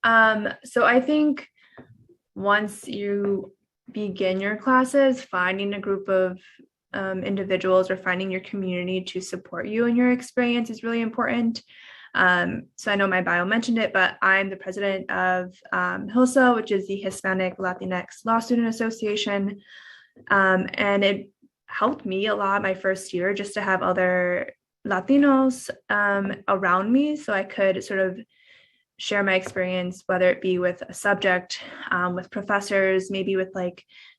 So I think once you begin your classes, finding a group of individuals or finding your community to support you in your experience is really important. So I know my bio mentioned it, but I'm the president of HILSA, which is the Hispanic Latinx Law Student Association. And it helped me a lot my first year just to have other Latinos around me so I could sort of share my experience, whether it be with a subject, with professors, maybe with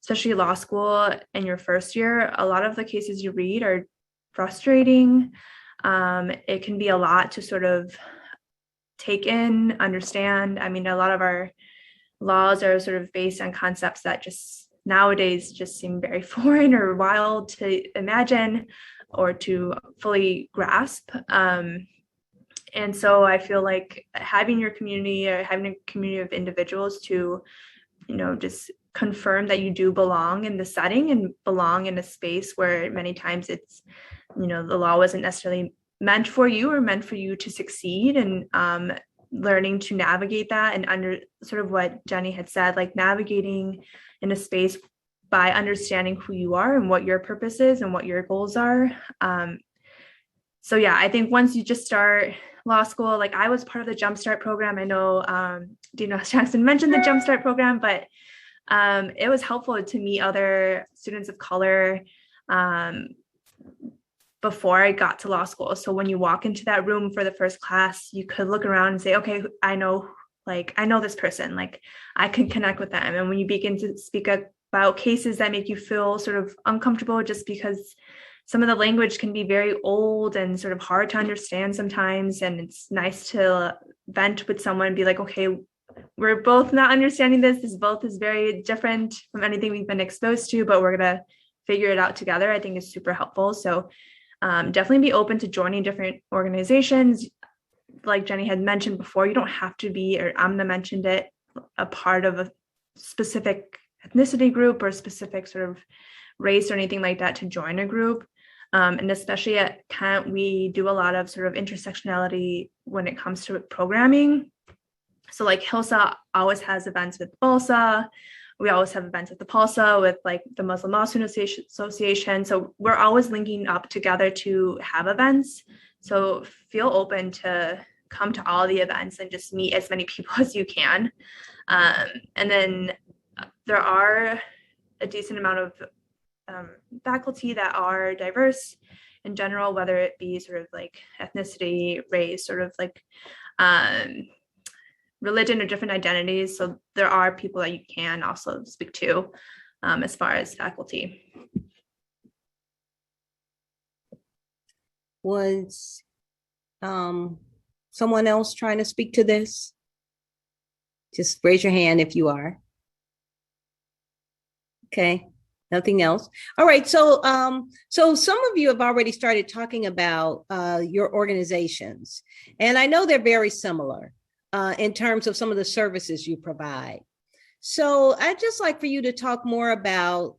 especially law school in your first year, a lot of the cases you read are frustrating. It can be a lot to sort of take in, understand. I mean, a lot of our laws are sort of based on concepts that just nowadays just seem very foreign or wild to imagine or to fully grasp. And so I feel like having your community or having a community of individuals to, just confirm that you do belong in the setting and belong in a space where many times it's, the law wasn't necessarily meant for you or meant for you to succeed, and learning to navigate that and under sort of what Jenny had said, like navigating in a space by understanding who you are and what your purpose is and what your goals are. So yeah, I think once you just start law school, like I was part of the Jumpstart program. I know Dean Ross Jackson mentioned the Jumpstart program, but it was helpful to meet other students of color before I got to law school. So when you walk into that room for the first class, you could look around and say, okay, I know this person, like I can connect with them. And when you begin to speak about cases that make you feel sort of uncomfortable just because some of the language can be very old and sort of hard to understand sometimes. And it's nice to vent with someone and be like, okay, we're both not understanding this. This both is very different from anything we've been exposed to, but we're going to figure it out together. I think is super helpful. So definitely be open to joining different organizations. Like Jenny had mentioned before, you don't have to be, or Amna mentioned it, a part of a specific ethnicity group or specific sort of race or anything like that to join a group. And especially at Kent, we do a lot of sort of intersectionality when it comes to programming. So like HILSA always has events with BALSA. We always have events with the PALSA, with like the Muslim Law Student Association. So we're always linking up together to have events. So feel open to come to all the events and just meet as many people as you can. And then there are a decent amount of faculty that are diverse in general, whether it be sort of like ethnicity, race, sort of like religion or different identities. So there are people that you can also speak to as far as faculty. Was someone else trying to speak to this? Just raise your hand if you are. Okay. Nothing else. All right. So some of you have already started talking about your organizations, and I know they're very similar in terms of some of the services you provide. So I'd just like for you to talk more about,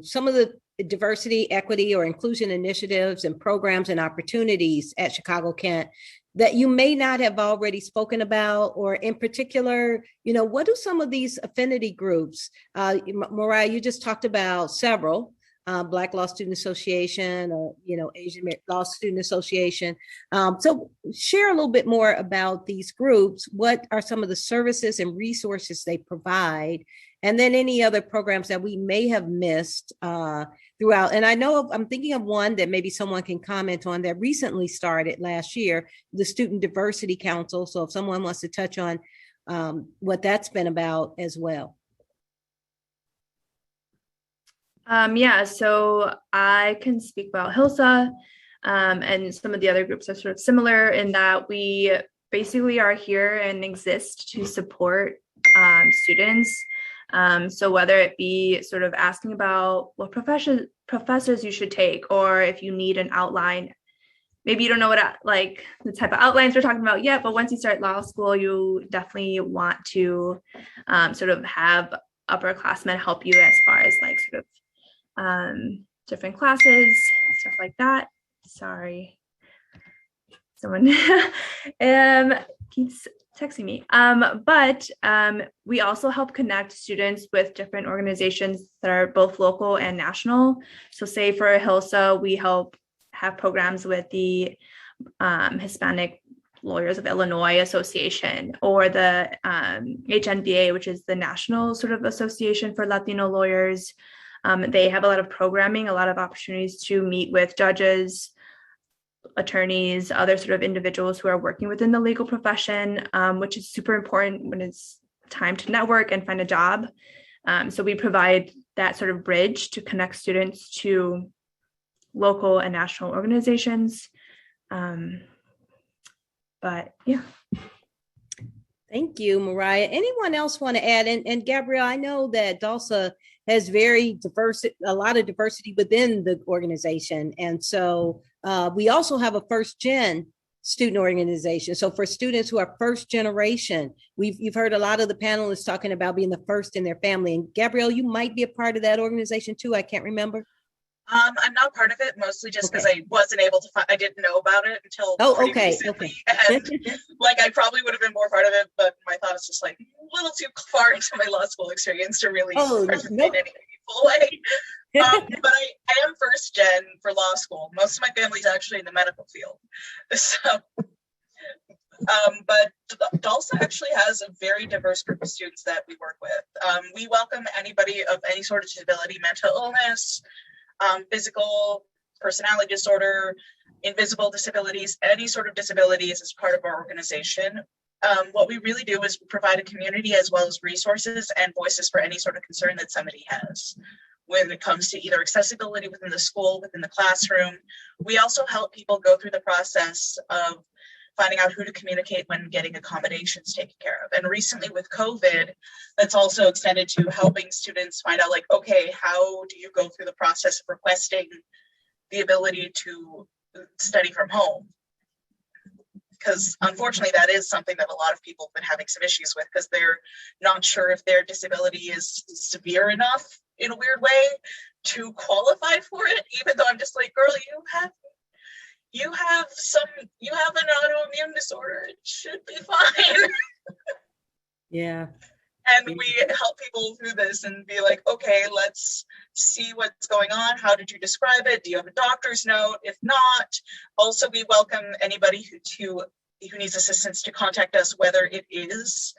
some of the diversity, equity, or inclusion initiatives and programs and opportunities at Chicago Kent that you may not have already spoken about, or in particular, what do some of these affinity groups, Mariah, you just talked about several, Black Law Student Association, or, Asian Law Student Association. So share a little bit more about these groups. What are some of the services and resources they provide? And then any other programs that we may have missed throughout. And I know I'm thinking of one that maybe someone can comment on that recently started last year, the Student Diversity Council. So if someone wants to touch on what that's been about as well. Yeah, so I can speak about HILSA, and some of the other groups are sort of similar in that we basically are here and exist to support students. So whether it be sort of asking about what professors you should take, or if you need an outline, maybe you don't know what like the type of outlines we're talking about yet, but once you start law school, you definitely want to sort of have upperclassmen help you as far as like sort of different classes, stuff like that. Sorry, someone keeps texting me. But we also help connect students with different organizations that are both local and national. So say for HILSA, we help have programs with the Hispanic Lawyers of Illinois Association, or the HNBA, which is the national sort of association for Latino lawyers. They have a lot of programming, a lot of opportunities to meet with judges, attorneys, other sort of individuals who are working within the legal profession, which is super important when it's time to network and find a job. So we provide that sort of bridge to connect students to local and national organizations. But yeah. Thank you, Mariah. Anyone else want to add? And Gabrielle, I know that DALSA has a lot of diversity within the organization. And so we also have a first gen student organization. So for students who are first generation, you've heard a lot of the panelists talking about being the first in their family. And Gabrielle, you might be a part of that organization too. I can't remember. I'm not part of it, mostly just because I wasn't able to I didn't know about it until recently. And like I probably would have been more part of it, but my thought is just like a little too far into my law school experience to really participate in any meaningful way. But I am first gen for law school. Most of my family's actually in the medical field. So but DALSA actually has a very diverse group of students that we work with. We welcome anybody of any sort of disability, mental illness, physical, personality disorder, invisible disabilities, any sort of disabilities as part of our organization. What we really do is provide a community as well as resources and voices for any sort of concern that somebody has when it comes to either accessibility within the school, within the classroom. We also help people go through the process of finding out who to communicate when getting accommodations taken care of. And recently with COVID, that's also extended to helping students find out like, okay, how do you go through the process of requesting the ability to study from home? Because unfortunately, that is something that a lot of people have been having some issues with, because they're not sure if their disability is severe enough in a weird way to qualify for it, even though I'm just like, girl, you have an autoimmune disorder. It should be fine. Yeah. And we help people through this and be like, okay, let's see what's going on. How did you describe it? Do you have a doctor's note? If not, also we welcome anybody who needs assistance to contact us, whether it is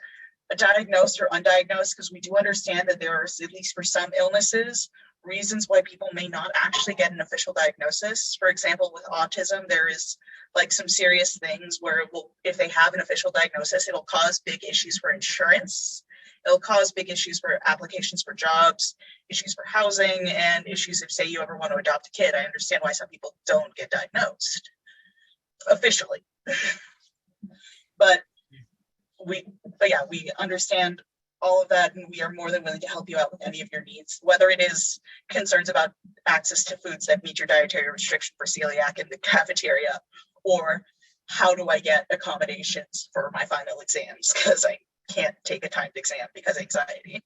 a diagnosed or undiagnosed, because we do understand that there are, at least for some illnesses, reasons why people may not actually get an official diagnosis. For example, with autism, there is like some serious things where if they have an official diagnosis, it'll cause big issues for insurance. It'll cause big issues for applications for jobs, issues for housing, and issues if, say, you ever want to adopt a kid. I understand why some people don't get diagnosed officially. But we understand all of that, and we are more than willing to help you out with any of your needs, whether it is concerns about access to foods that meet your dietary restriction for celiac in the cafeteria, or how do I get accommodations for my final exams because I can't take a timed exam because of anxiety.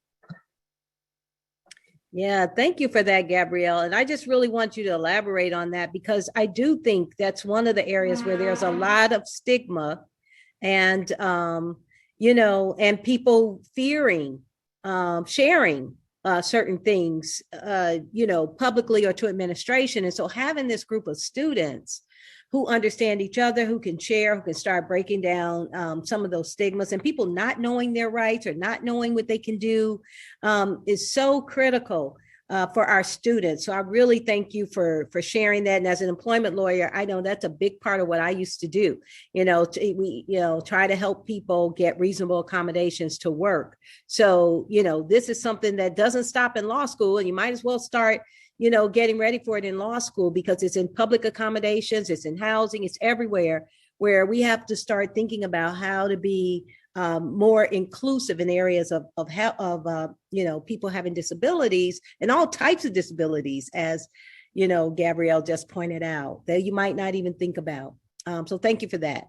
Yeah, thank you for that, Gabrielle. And I just really want you to elaborate on that, because I do think that's one of the areas where there's a lot of stigma and, and people fearing sharing certain things, publicly or to administration. And so having this group of students who understand each other, who can share, who can start breaking down some of those stigmas, and people not knowing their rights or not knowing what they can do is so critical for our students. So I really thank you for sharing that. And as an employment lawyer, I know that's a big part of what I used to do. We try to help people get reasonable accommodations to work. So, this is something that doesn't stop in law school, and you might as well start getting ready for it in law school, because it's in public accommodations, it's in housing, it's everywhere, where we have to start thinking about how to be more inclusive in areas of people having disabilities and all types of disabilities, as Gabrielle just pointed out, that you might not even think about. So thank you for that.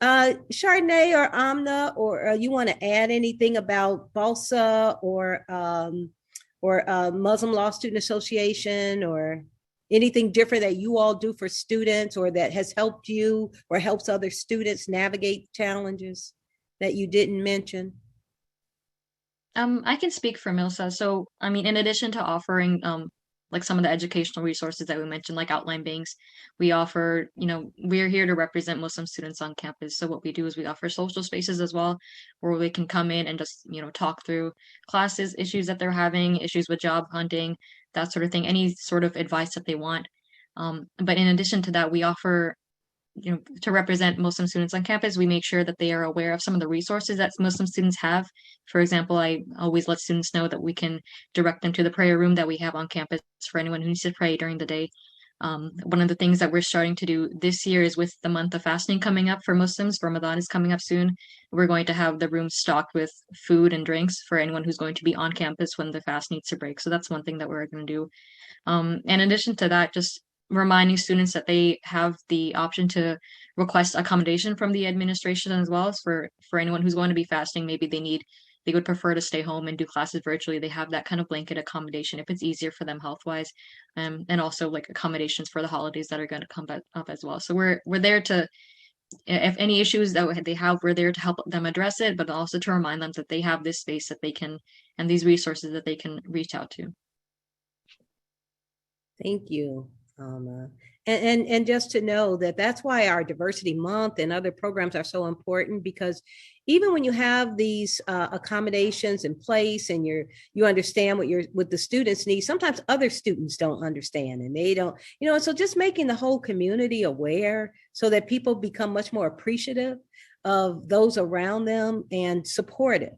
Chardonnay or Amna, or you want to add anything about BALSA or Muslim Law Student Association, or anything different that you all do for students, or that has helped you or helps other students navigate challenges that you didn't mention? I can speak for Milsa. So, I mean, in addition to offering like some of the educational resources that we mentioned, like outline banks, we offer, we're here to represent Muslim students on campus. So what we do is we offer social spaces as well, where they can come in and just, talk through classes, issues that they're having, issues with job hunting, that sort of thing, any sort of advice that they want. But in addition to that, we offer, to represent Muslim students on campus, we make sure that they are aware of some of the resources that Muslim students have. For example, I always let students know that we can direct them to the prayer room that we have on campus for anyone who needs to pray during the day. One of the things that we're starting to do this year is, with the month of fasting coming up for Muslims, Ramadan is coming up soon, we're going to have the room stocked with food and drinks for anyone who's going to be on campus when the fast needs to break. So that's one thing that we're going to do. And in addition to that, just reminding students that they have the option to request accommodation from the administration, as well as for anyone who's going to be fasting. Maybe they would prefer to stay home and do classes virtually. They have that kind of blanket accommodation if it's easier for them health wise, and also like accommodations for the holidays that are going to come up as well. So we're there to, if any issues that they have, we're there to help them address it, but also to remind them that they have this space that they can, and these resources that they can reach out to. Thank you. And just to know that that's why our diversity month and other programs are so important, because even when you have these accommodations in place and you understand what the students need, sometimes other students don't understand, and they don't, so just making the whole community aware so that people become much more appreciative of those around them and supportive.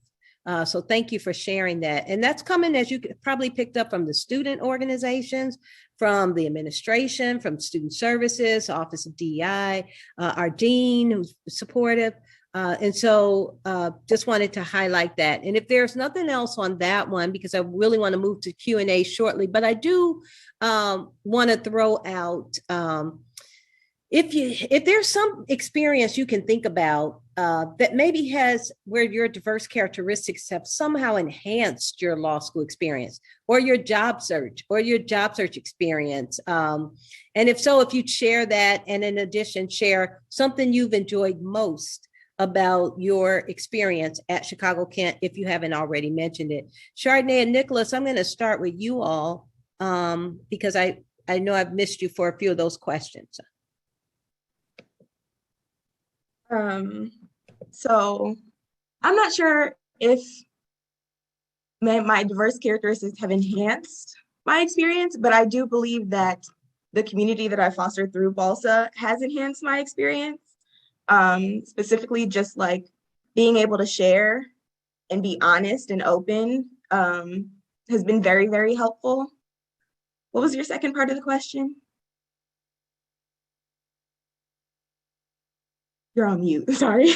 So thank you for sharing that. And that's coming, as you probably picked up, from the student organizations, from the administration, from student services, Office of DEI, our dean, who's supportive. And so just wanted to highlight that. And if there's nothing else on that one, because I really want to move to Q&A shortly, but I do want to throw out, if there's some experience you can think about that maybe where your diverse characteristics have somehow enhanced your law school experience or your job search experience. And if so, if you'd share that, and in addition, share something you've enjoyed most about your experience at Chicago-Kent, if you haven't already mentioned it. Chardonnay and Nicholas, I'm going to start with you all because I know I've missed you for a few of those questions. So I'm not sure if my diverse characteristics have enhanced my experience, but I do believe that the community that I fostered through BALSA has enhanced my experience. Specifically, just like being able to share and be honest and open has been very, very helpful. What was your second part of the question? You're on mute, sorry.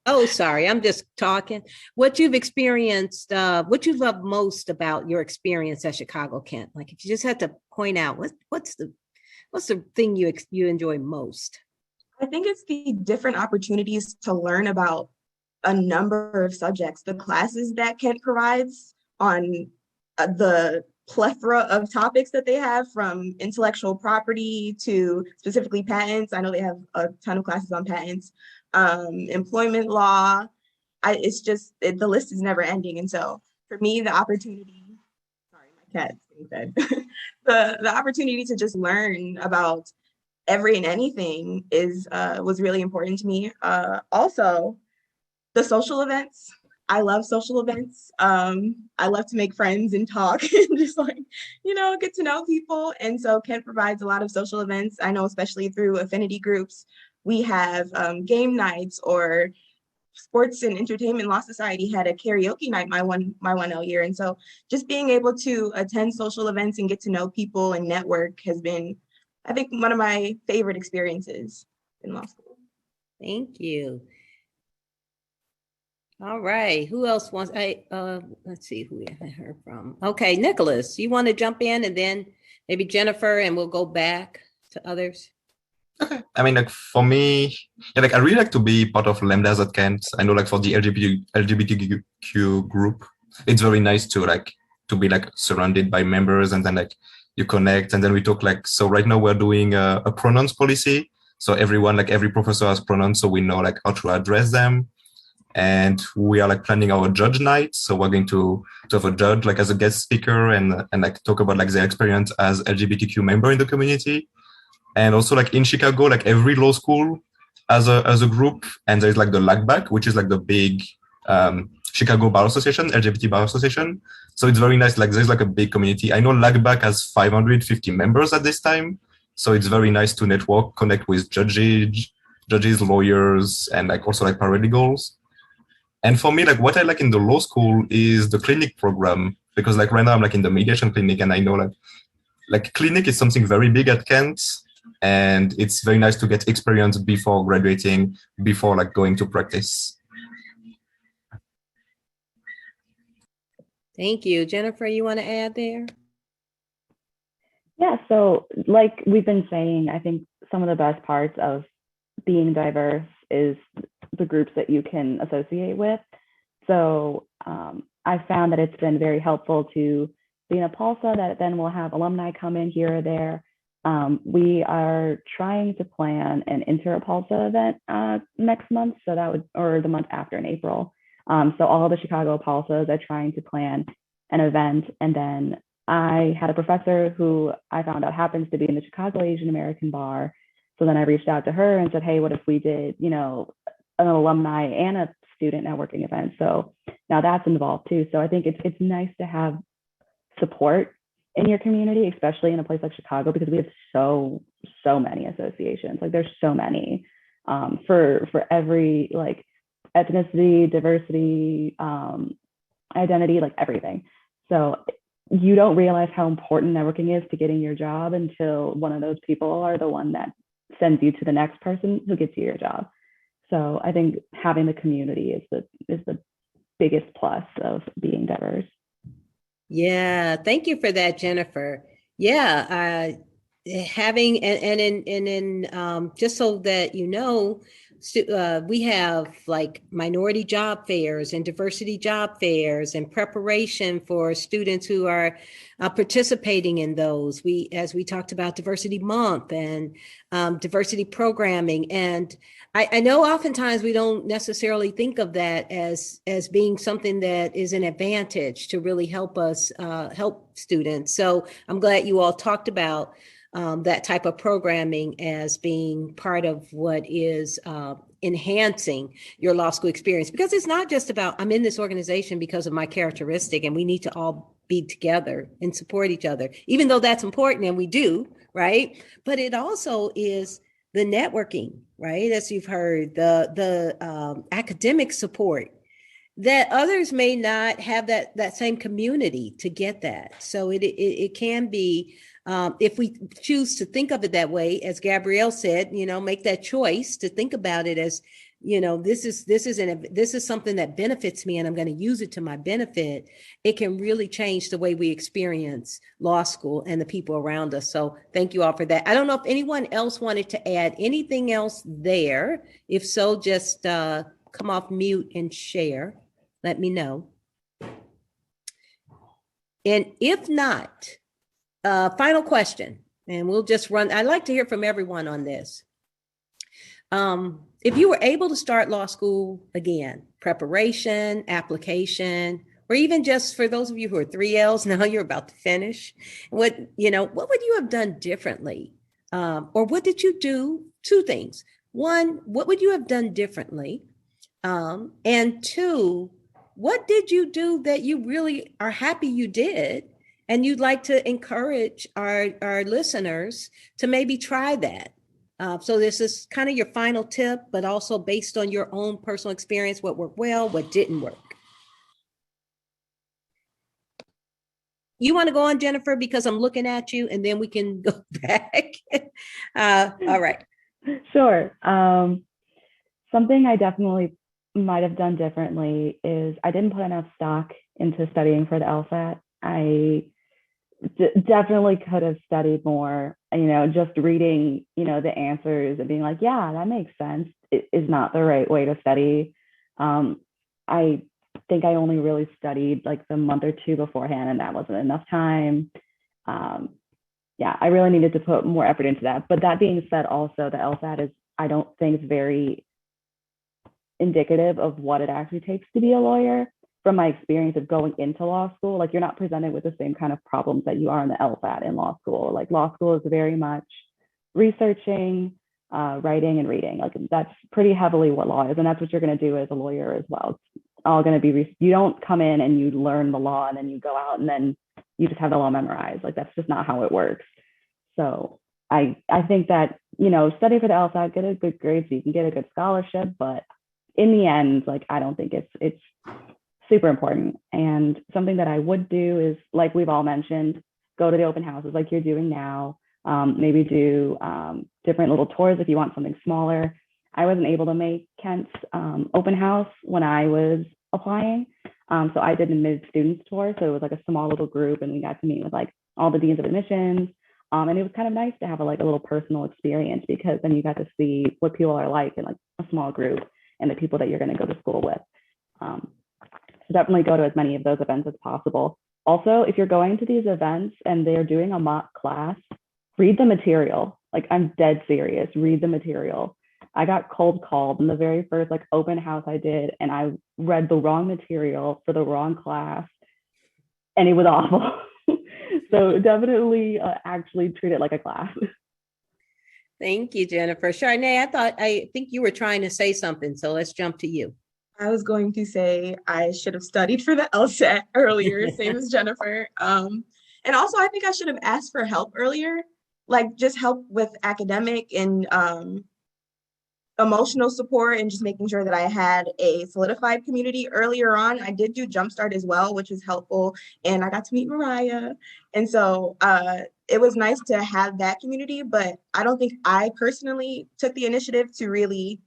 Oh, sorry, I'm just talking. What you've experienced, what you love most about your experience at Chicago-Kent? Like, if you just had to point out, what's the thing you enjoy most? I think it's the different opportunities to learn about a number of subjects, the classes that Kent provides on the plethora of topics that they have, from intellectual property to specifically patents. I know they have a ton of classes on patents, employment law. It's just, the list is never ending. And so for me, the opportunity cats being fed. The opportunity to just learn about every and anything was really important to me. Also, the social events. I love social events. I love to make friends and talk and just like, get to know people. And so Kent provides a lot of social events. I know, especially through affinity groups, we have game nights, or Sports and Entertainment Law Society had a karaoke night my 1L year. And so just being able to attend social events and get to know people and network has been, I think, one of my favorite experiences in law school. Thank you. All right. Who else wants? Let's see who I heard from. Okay, Nicholas, you want to jump in, and then maybe Jennifer, and we'll go back to others. Okay. I mean, like for me, yeah, like I really like to be part of Lambdas at Kent. I know, like for the LGBTQ group, it's very nice to be like surrounded by members, and then like you connect, and then we talk like, so right now we're doing a pronouns policy. So everyone, like every professor has pronouns, so we know like how to address them. And we are like planning our judge night. So we're going to have a judge like as a guest speaker and like talk about like their experience as LGBTQ member in the community. And also like in Chicago, like every law school as a group, and there's like the LACBAC, which is like the big Chicago Bar Association, LGBT Bar Association. So it's very nice. Like there's like a big community. I know LACBAC has 550 members at this time. So it's very nice to network, connect with judges, lawyers, and like also like paralegals. And for me, like what I like in the law school is the clinic program, because like right now I'm like in the mediation clinic, and I know like clinic is something very big at Kent, and it's very nice to get experience before graduating, before like going to practice. Thank you. Jennifer, you want to add there? Yeah, so like we've been saying, I think some of the best parts of being diverse is the groups that you can associate with. So I found that it's been very helpful to be in a PALSA that then will have alumni come in here or there. We are trying to plan an inter-PALSA event next month, so that would, or the month after in April. So all the Chicago PALSAs are trying to plan an event. And then I had a professor who I found out happens to be in the Chicago Asian American Bar. So then I reached out to her and said, hey, what if we did, an alumni and a student networking event? So now that's involved too. So I think it's nice to have support in your community, especially in a place like Chicago, because we have so many associations. Like there's so many for every like ethnicity, diversity, identity, like everything. So you don't realize how important networking is to getting your job until one of those people are the one that sends you to the next person who gets you your job. So I think having the community is the biggest plus of being diverse. Yeah, thank you for that, Jennifer. Yeah, having and just so that you know, we have like minority job fairs and diversity job fairs and preparation for students who are participating in those. As we talked about Diversity Month and diversity programming. And I know oftentimes we don't necessarily think of that as being something that is an advantage to really help us help students. So I'm glad you all talked about that type of programming as being part of what is enhancing your law school experience, because it's not just about I'm in this organization because of my characteristic, and we need to all be together and support each other, even though that's important, and we do, right? But it also is the networking, right? As you've heard, the academic support that others may not have that same community to get that. So it can be, if we choose to think of it that way, as Gabrielle said, make that choice to think about it as, this is something that benefits me and I'm going to use it to my benefit. It can really change the way we experience law school and the people around us. So thank you all for that. I don't know if anyone else wanted to add anything else there. If so, just come off mute and share. Let me know. And if not, final question, and we'll just run. I'd like to hear from everyone on this. If you were able to start law school again, preparation, application, or even just for those of you who are 3Ls, now you're about to finish, what would you have done differently? Or what did you do? Two things. One, what would you have done differently? And two, what did you do that you really are happy you did? And you'd like to encourage our listeners to maybe try that. So this is kind of your final tip, but also based on your own personal experience, what worked well, what didn't work. You want to go on, Jennifer, because I'm looking at you, and then we can go back. All right. Sure. Something I definitely might have done differently is I didn't put enough stock into studying for the LSAT. I definitely could have studied more. Just reading, the answers and being like, yeah, that makes sense. It is not the right way to study. I think I only really studied like the month or two beforehand, and that wasn't enough time. Yeah, I really needed to put more effort into that. But that being said, also the LSAT is, I don't think it's very indicative of what it actually takes to be a lawyer. From my experience of going into law school, like you're not presented with the same kind of problems that you are in the LSAT in law school. Like law school is very much researching, writing and reading. Like that's pretty heavily what law is. And that's what you're going to do as a lawyer as well. It's all going to be, you don't come in and you learn the law and then you go out and then you just have the law memorized. Like that's just not how it works. So I think that, study for the LSAT, get a good grade so you can get a good scholarship. But in the end, like, I don't think it's super important. And something that I would do is, like we've all mentioned, go to the open houses like you're doing now. Maybe do different little tours if you want something smaller. I wasn't able to make Kent's open house when I was applying. So I did a mid-students tour. So it was like a small little group, and we got to meet with like all the deans of admissions. And it was kind of nice to have a little personal experience, because then you got to see what people are like in like a small group and the people that you're going to go to school with. So definitely go to as many of those events as possible. Also, if you're going to these events and they're doing a mock class, read the material. Like, I'm dead serious, read the material. I got cold called in the very first like open house I did, and I read the wrong material for the wrong class, and it was awful. So definitely actually treat it like a class. Thank you, Jennifer. Chardonnay, I think you were trying to say something, so let's jump to you. I was going to say I should have studied for the LSAT earlier, same as Jennifer. And also, I think I should have asked for help earlier, like just help with academic and emotional support, and just making sure that I had a solidified community earlier on. I did do Jumpstart as well, which was helpful, and I got to meet Mariah. And so it was nice to have that community, but I don't think I personally took the initiative to really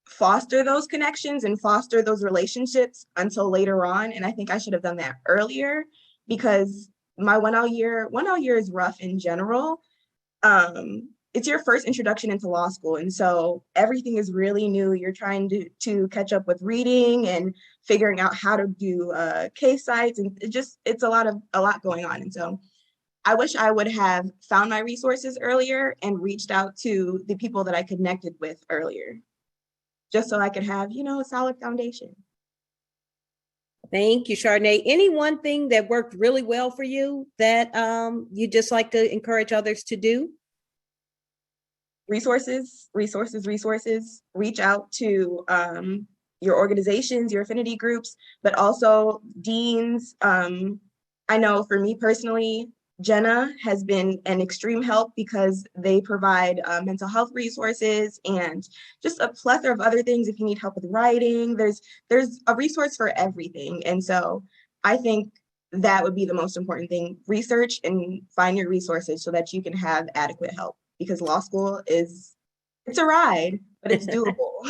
foster those connections and foster those relationships until later on. And I think I should have done that earlier, because my 1L year is rough in general. It's your first introduction into law school. And so everything is really new. You're trying to catch up with reading and figuring out how to do case sites. And it's a lot going on. And so I wish I would have found my resources earlier and reached out to the people that I connected with earlier, just so I could have, a solid foundation. Thank you, Chardonnay. Any one thing that worked really well for you that you just like to encourage others to do? Resources. Reach out to your organizations, your affinity groups, but also deans. I know for me personally, Jenna has been an extreme help, because they provide mental health resources and just a plethora of other things. If you need help with writing, there's a resource for everything. And so I think that would be the most important thing. Research and find your resources so that you can have adequate help, because law school it's a ride, but it's doable.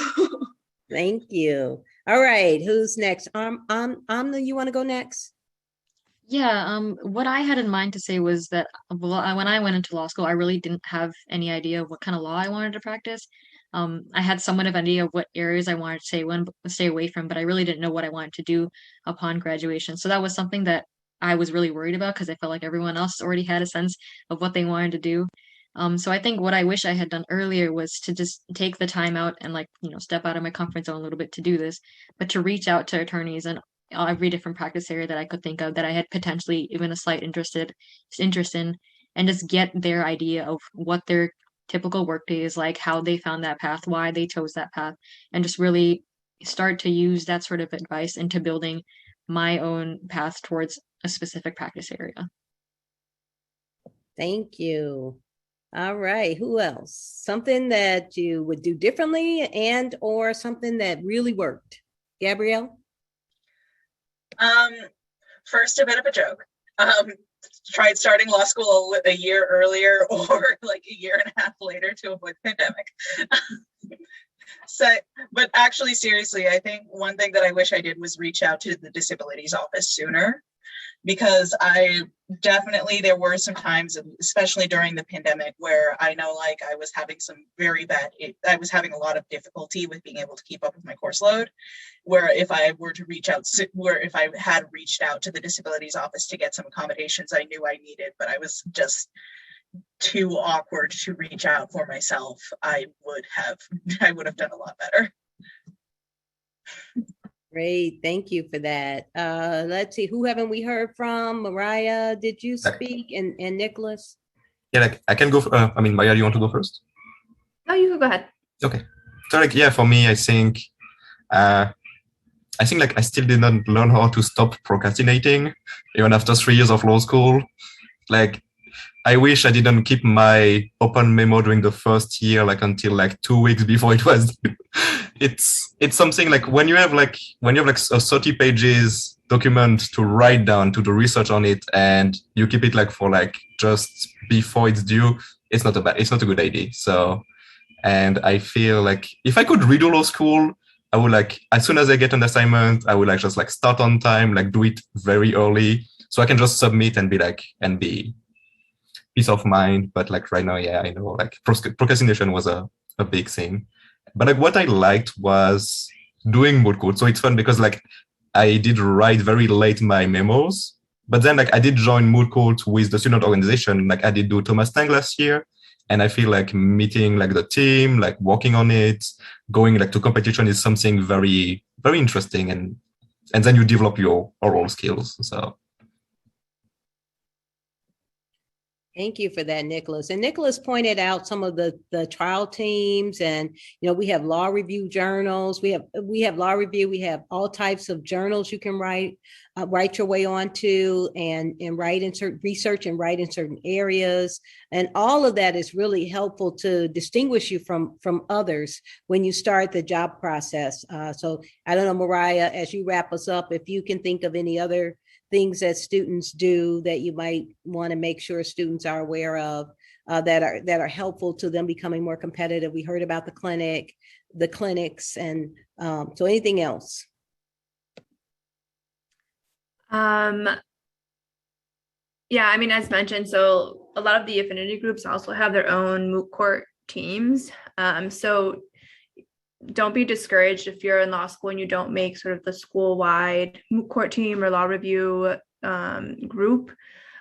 Thank you. All right, who's next? Amna, you want to go next? Yeah, what I had in mind to say was that when I went into law school, I really didn't have any idea of what kind of law I wanted to practice. I had somewhat of an idea of what areas I wanted to stay away from, but I really didn't know what I wanted to do upon graduation. So that was something that I was really worried about, because I felt like everyone else already had a sense of what they wanted to do. So I think what I wish I had done earlier was to just take the time out and step out of my comfort zone a little bit to do this, but to reach out to attorneys and every different practice area that I could think of that I had potentially even a slight interest in, and just get their idea of what their typical workday is like, how they found that path, why they chose that path, and just really start to use that sort of advice into building my own path towards a specific practice area. Thank you. All right. Who else? Something that you would do differently and or something that really worked? Gabrielle? First, a bit of a joke. Tried starting law school a year earlier or like a year and a half later to avoid the pandemic. So, but actually, seriously, I think one thing that I wish I did was reach out to the disabilities office sooner, because there were some times, especially during the pandemic, where I know like I was having a lot of difficulty with being able to keep up with my course load, where if I had reached out to the disabilities office to get some accommodations I knew I needed, but I was just too awkward to reach out for myself, I would have done a lot better. Great, thank you for that. Let's see, who haven't we heard from? Mariah, did you speak? And Nicholas? Yeah, like I can go. Maya, you want to go first? No, you can go ahead. Okay. So like, yeah, for me, I think like I still did not learn how to stop procrastinating, even after 3 years of law school. Like, I wish I didn't keep my open memo during the first year, like until like 2 weeks before it was due. It's something like when you have like a 30 pages document to write down, to do research on it, and you keep it like for like just before it's due, it's not a good idea. So, and I feel like if I could redo law school, I would like, as soon as I get an assignment, I would like just like start on time, like do it very early, so I can just submit and be peace of mind. But like right now, yeah, I know like procrastination was a big thing. But like what I liked was doing moot court. So it's fun because like I did write very late my memos, but then like I did join moot court with the student organization. Like I did do Thomas Tang last year, and I feel like meeting like the team, like working on it, going like to competition is something very, very interesting, and then you develop your oral skills. So. Thank you for that, Nicholas. And Nicholas pointed out some of the trial teams, and we have law review journals. We have law review. We have all types of journals you can write your way onto, and write in certain research and write in certain areas. And all of that is really helpful to distinguish you from others when you start the job process. So I don't know, Mariah, as you wrap us up, if you can think of any other things that students do that you might want to make sure students are aware of that are helpful to them becoming more competitive. We heard about the clinics, and so anything else? Yeah, I mean, as mentioned, so a lot of the affinity groups also have their own moot court teams. So don't be discouraged if you're in law school and you don't make sort of the school-wide moot court team or law review group.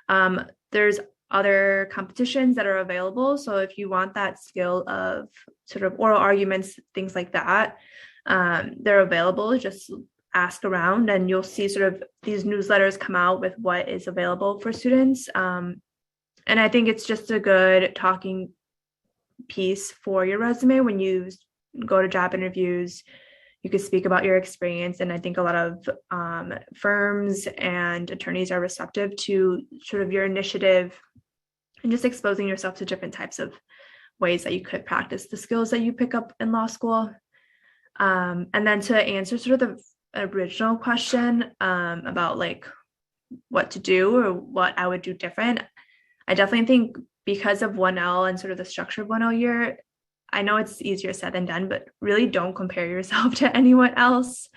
There's other competitions that are available. So if you want that skill of sort of oral arguments, things like that, they're available. Just ask around and you'll see sort of these newsletters come out with what is available for students. And I think it's just a good talking piece for your resume when you go to job interviews. You could speak about your experience, and I think a lot of firms and attorneys are receptive to sort of your initiative and just exposing yourself to different types of ways that you could practice the skills that you pick up in law school. And then to answer sort of the original question about like what to do or what I would do different, I definitely think because of 1L and sort of the structure of 1L year, I know it's easier said than done, but really don't compare yourself to anyone else.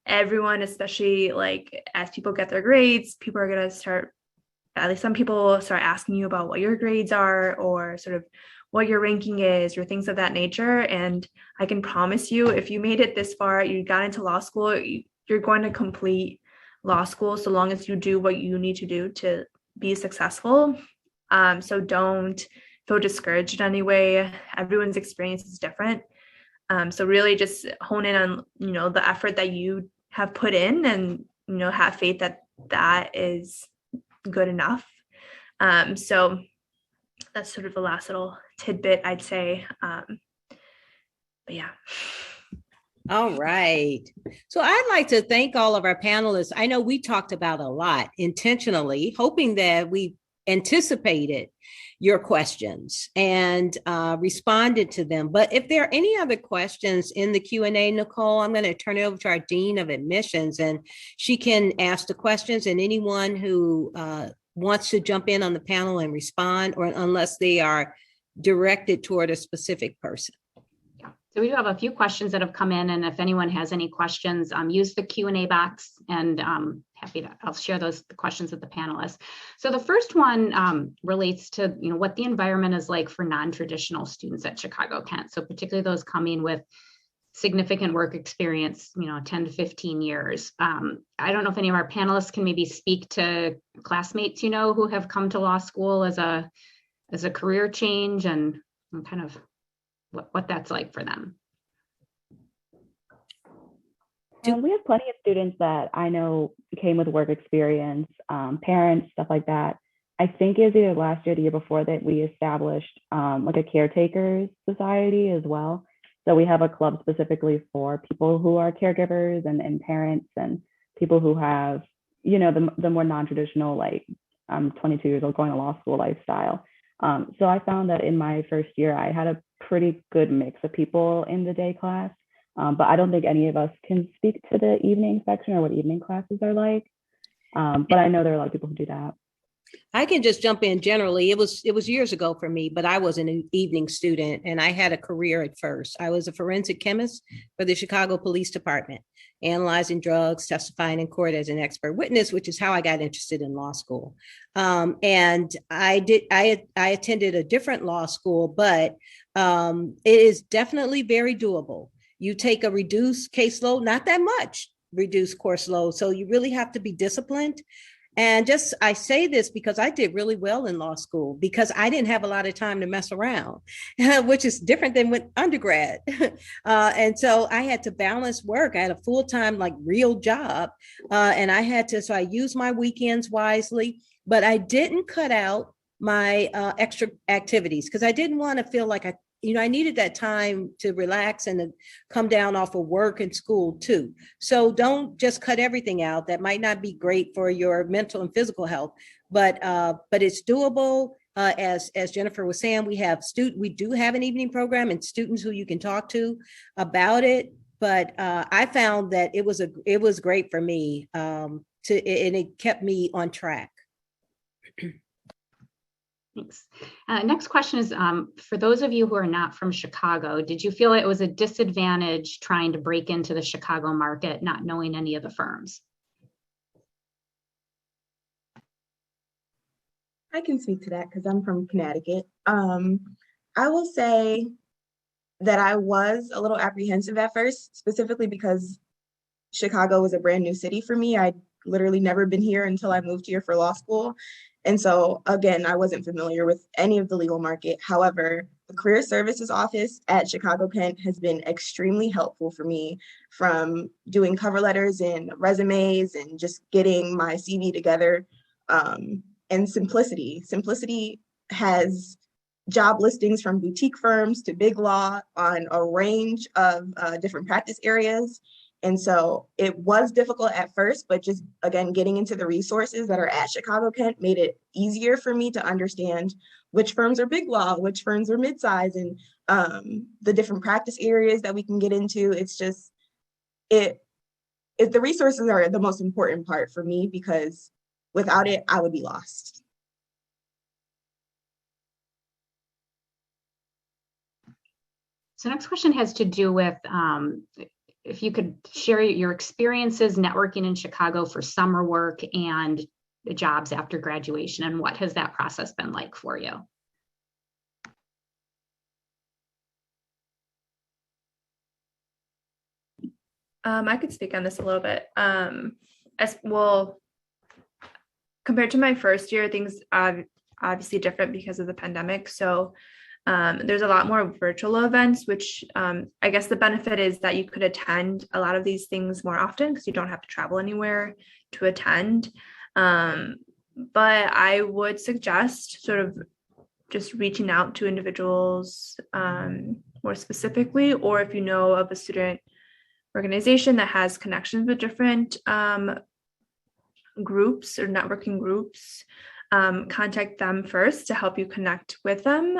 Everyone, especially like as people get their grades, people are going to start, at least some people start asking you about what your grades are or sort of what your ranking is or things of that nature. And I can promise you, if you made it this far, you got into law school, you're going to complete law school so long as you do what you need to do to be successful. So don't feel discouraged in any way. Everyone's experience is different. So really just hone in on, the effort that you have put in, and have faith that that is good enough. So that's sort of the last little tidbit I'd say. But yeah. All right. So I'd like to thank all of our panelists. I know we talked about a lot intentionally, hoping that we anticipated your questions and responded to them. But if there are any other questions in the Q&A, Nicole, I'm going to turn it over to our Dean of Admissions, and she can ask the questions, and anyone who wants to jump in on the panel and respond, or unless they are directed toward a specific person. So we do have a few questions that have come in, and if anyone has any questions, use the Q&A box, and I'll share the questions with the panelists. So the first one relates to what the environment is like for non-traditional students at Chicago-Kent. So particularly those coming with significant work experience, 10 to 15 years. I don't know if any of our panelists can maybe speak to classmates, who have come to law school as a career change, and kind of what that's like for them. We have plenty of students that I know came with work experience, parents, stuff like that. I think it was either last year or the year before that we established like a caretakers society as well. So we have a club specifically for people who are caregivers and parents and people who have, the more non-traditional, like I'm 22 years old going to law school lifestyle. So I found that in my first year, I had a pretty good mix of people in the day class, but I don't think any of us can speak to the evening section or what evening classes are like. But I know there are a lot of people who do that. I can just jump in generally. It was years ago for me, but I was an evening student and I had a career at first. I was a forensic chemist for the Chicago Police Department, analyzing drugs, testifying in court as an expert witness, which is how I got interested in law school. And I attended a different law school, but it is definitely very doable. You take a reduced caseload, not that much reduced course load. So you really have to be disciplined. And I say this because I did really well in law school because I didn't have a lot of time to mess around, which is different than with undergrad. And so I had to balance work. I had a full-time, real job. And so I used my weekends wisely, but I didn't cut out my extra activities because I didn't want to feel like I needed that time to relax and to come down off of work and school too. So don't just cut everything out. That might not be great for your mental and physical health, but it's doable. As Jennifer was saying, we do have an evening program and students who you can talk to about it. But I found that it was great for me and it kept me on track. Thanks. Next question is, for those of you who are not from Chicago, did you feel it was a disadvantage trying to break into the Chicago market, not knowing any of the firms? I can speak to that because I'm from Connecticut. I will say that I was a little apprehensive at first, specifically because Chicago was a brand new city for me. I'd literally never been here until I moved here for law school. And so, again, I wasn't familiar with any of the legal market. However, the Career Services Office at Chicago-Kent has been extremely helpful for me, from doing cover letters and resumes and just getting my CV together. And Simplicity. Simplicity has job listings from boutique firms to big law on a range of different practice areas. And so it was difficult at first, but just, again, getting into the resources that are at Chicago-Kent made it easier for me to understand which firms are big law, which firms are midsize, and the different practice areas that we can get into. It's just, the resources are the most important part for me, because without it, I would be lost. So next question has to do with if you could share your experiences networking in Chicago for summer work and the jobs after graduation, and what has that process been like for you? I could speak on this a little bit. As well, compared to my first year, things are obviously different because of the pandemic. So There's a lot more virtual events, which I guess the benefit is that you could attend a lot of these things more often because you don't have to travel anywhere to attend. But I would suggest sort of just reaching out to individuals more specifically, or if you know of a student organization that has connections with different groups or networking groups, contact them first to help you connect with them,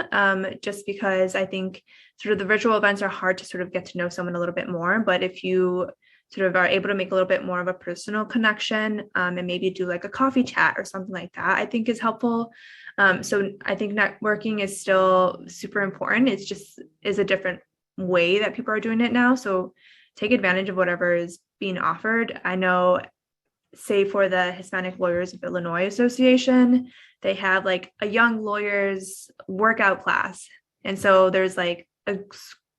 just because I think sort of the virtual events are hard to sort of get to know someone a little bit more. But if you sort of are able to make a little bit more of a personal connection, and maybe do like a coffee chat or something like that, I think is helpful. So I think networking is still super important. It's just is a different way that people are doing it now. So take advantage of whatever is being offered. I know, say for the Hispanic Lawyers of Illinois Association, they have like a young lawyers workout class. And so there's like a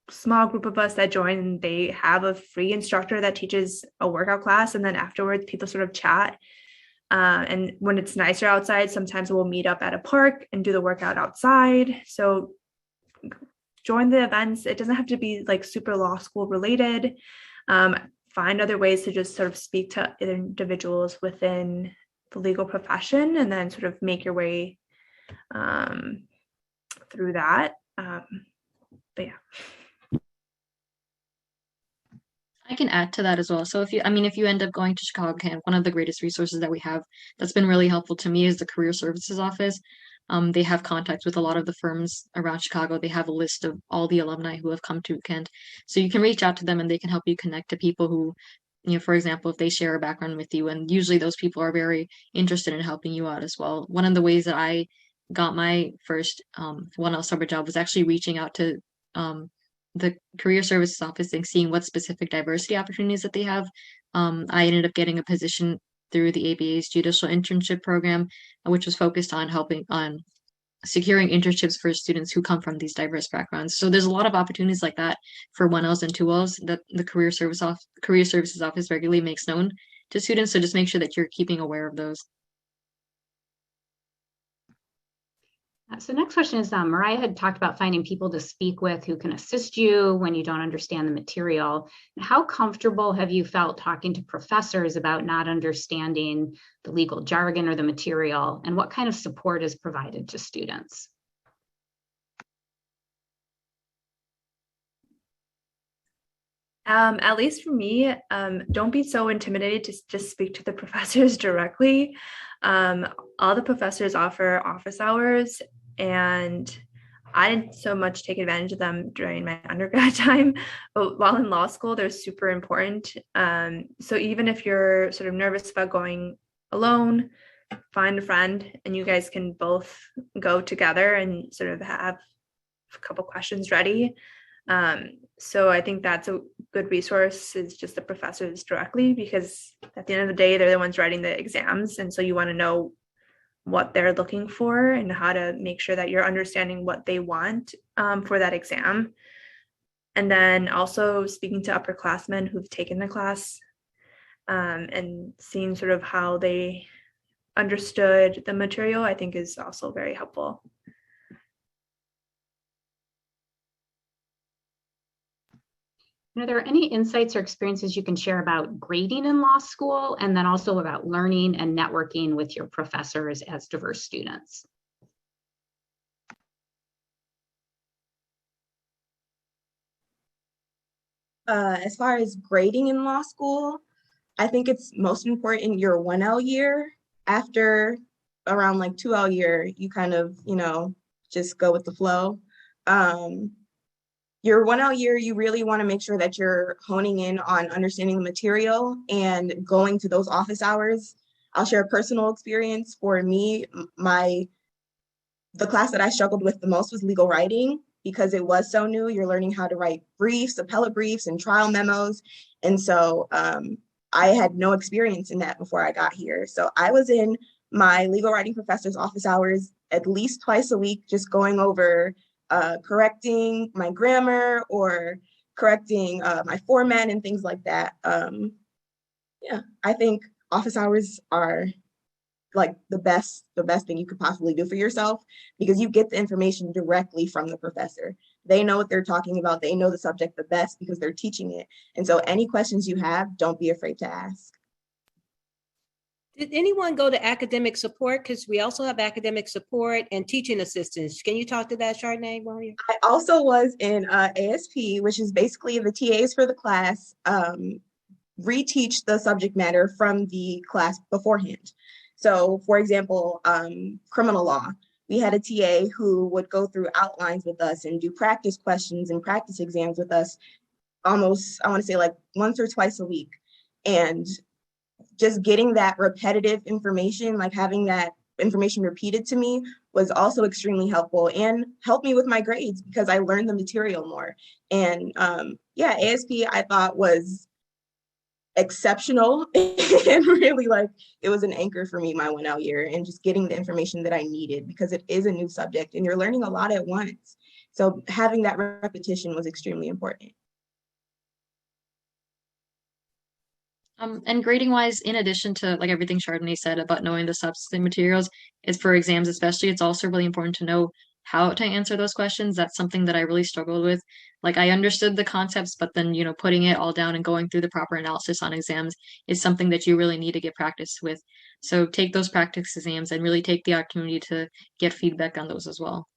small group of us that join, and they have a free instructor that teaches a workout class. And then afterwards, people sort of chat. And when it's nicer outside, sometimes we'll meet up at a park and do the workout outside. So join the events. It doesn't have to be like super law school related. Find other ways to just sort of speak to individuals within the legal profession, and then sort of make your way through that. But yeah. I can add to that as well. So if you end up going to Chicago Camp, one of the greatest resources that we have that's been really helpful to me is the Career Services Office. They have contacts with a lot of the firms around Chicago. They have a list of all the alumni who have come to Kent. So you can reach out to them and they can help you connect to people who, for example, if they share a background with you, and usually those people are very interested in helping you out as well. One of the ways that I got my first 1L summer job was actually reaching out to the Career Services Office and seeing what specific diversity opportunities that they have. I ended up getting a position through the ABA's judicial internship program, which was focused on helping on securing internships for students who come from these diverse backgrounds. So there's a lot of opportunities like that for 1Ls and 2Ls that the Career Services Office regularly makes known to students. So just make sure that you're keeping aware of those. So next question is, Mariah had talked about finding people to speak with who can assist you when you don't understand the material. How comfortable have you felt talking to professors about not understanding the legal jargon or the material, and what kind of support is provided to students? At least for me, don't be so intimidated to just speak to the professors directly. All the professors offer office hours, and I didn't so much take advantage of them during my undergrad time, but while in law school, they're super important. So even if you're sort of nervous about going alone, find a friend and you guys can both go together and sort of have a couple questions ready. So I think that's a good resource, is just the professors directly, because at the end of the day, they're the ones writing the exams. And so you want to know what they're looking for and how to make sure that you're understanding what they want for that exam. And then also speaking to upperclassmen who've taken the class and seeing sort of how they understood the material, I think is also very helpful. Are there any insights or experiences you can share about grading in law school, and then also about learning and networking with your professors as diverse students? As far as grading in law school, I think it's most important your 1L year. After around like 2L year, you kind of, just go with the flow. Your 1L year, you really want to make sure that you're honing in on understanding the material and going to those office hours. I'll share a personal experience. For me, the class that I struggled with the most was legal writing, because it was so new. You're learning how to write briefs, appellate briefs, and trial memos. And so I had no experience in that before I got here. So I was in my legal writing professor's office hours at least twice a week, just going over correcting my grammar or correcting my format and things like that. I think office hours are like the best thing you could possibly do for yourself, because you get the information directly from the professor. They know what they're talking about. They know the subject the best because they're teaching it. And so any questions you have, don't be afraid to ask. Did anyone go to academic support? Because we also have academic support and teaching assistants. Can you talk to that, Chardonnay, while you're? I also was in ASP, which is basically the TAs for the class reteach the subject matter from the class beforehand. So for example, criminal law, we had a TA who would go through outlines with us and do practice questions and practice exams with us almost, I want to say like once or twice a week. And just getting that repetitive information, like having that information repeated to me, was also extremely helpful and helped me with my grades because I learned the material more. And yeah, ASP I thought was exceptional and really like it was an anchor for me my 1 out year, and just getting the information that I needed because it is a new subject and you're learning a lot at once. So having that repetition was extremely important. And grading wise, in addition to like everything Chardonnay said about knowing the substantive materials, is for exams especially, it's also really important to know how to answer those questions. That's something that I really struggled with. Like I understood the concepts, but then, you know, putting it all down and going through the proper analysis on exams is something that you really need to get practice with. So take those practice exams and really take the opportunity to get feedback on those as well.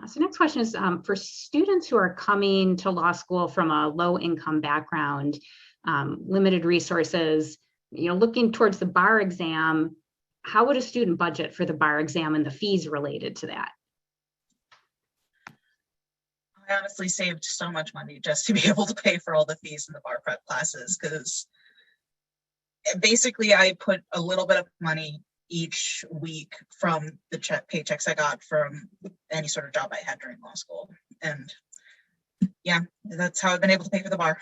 So next question is for students who are coming to law school from a low income background, limited resources, you know, looking towards the bar exam, how would a student budget for the bar exam and the fees related to that? I honestly saved so much money just to be able to pay for all the fees in the bar prep classes, because basically I put a little bit of money each week from the paychecks I got from any sort of job I had during law school. And yeah, that's how I've been able to pay for the bar.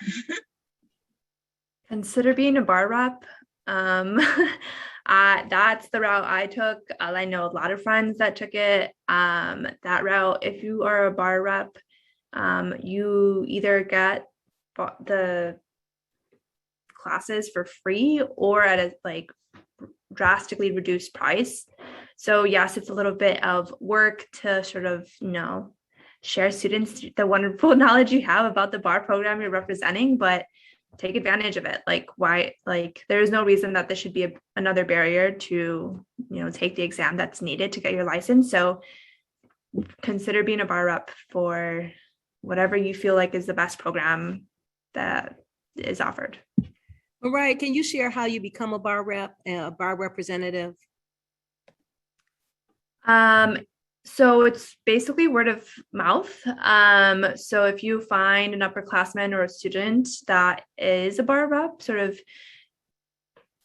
Consider being a bar rep. That's the route I took. I know a lot of friends that took it. That route, if you are a bar rep, you either get the classes for free or at a like drastically reduced price. So yes, it's a little bit of work to sort of, you know, share students the wonderful knowledge you have about the bar program you're representing, but take advantage of it. Like why, like there's no reason that this should be another barrier to, you know, take the exam that's needed to get your license. So consider being a bar rep for whatever you feel like is the best program that is offered. All right. Can you share how you become a bar rep, a bar representative? So it's basically word of mouth. So if you find an upperclassman or a student that is a bar rep, sort of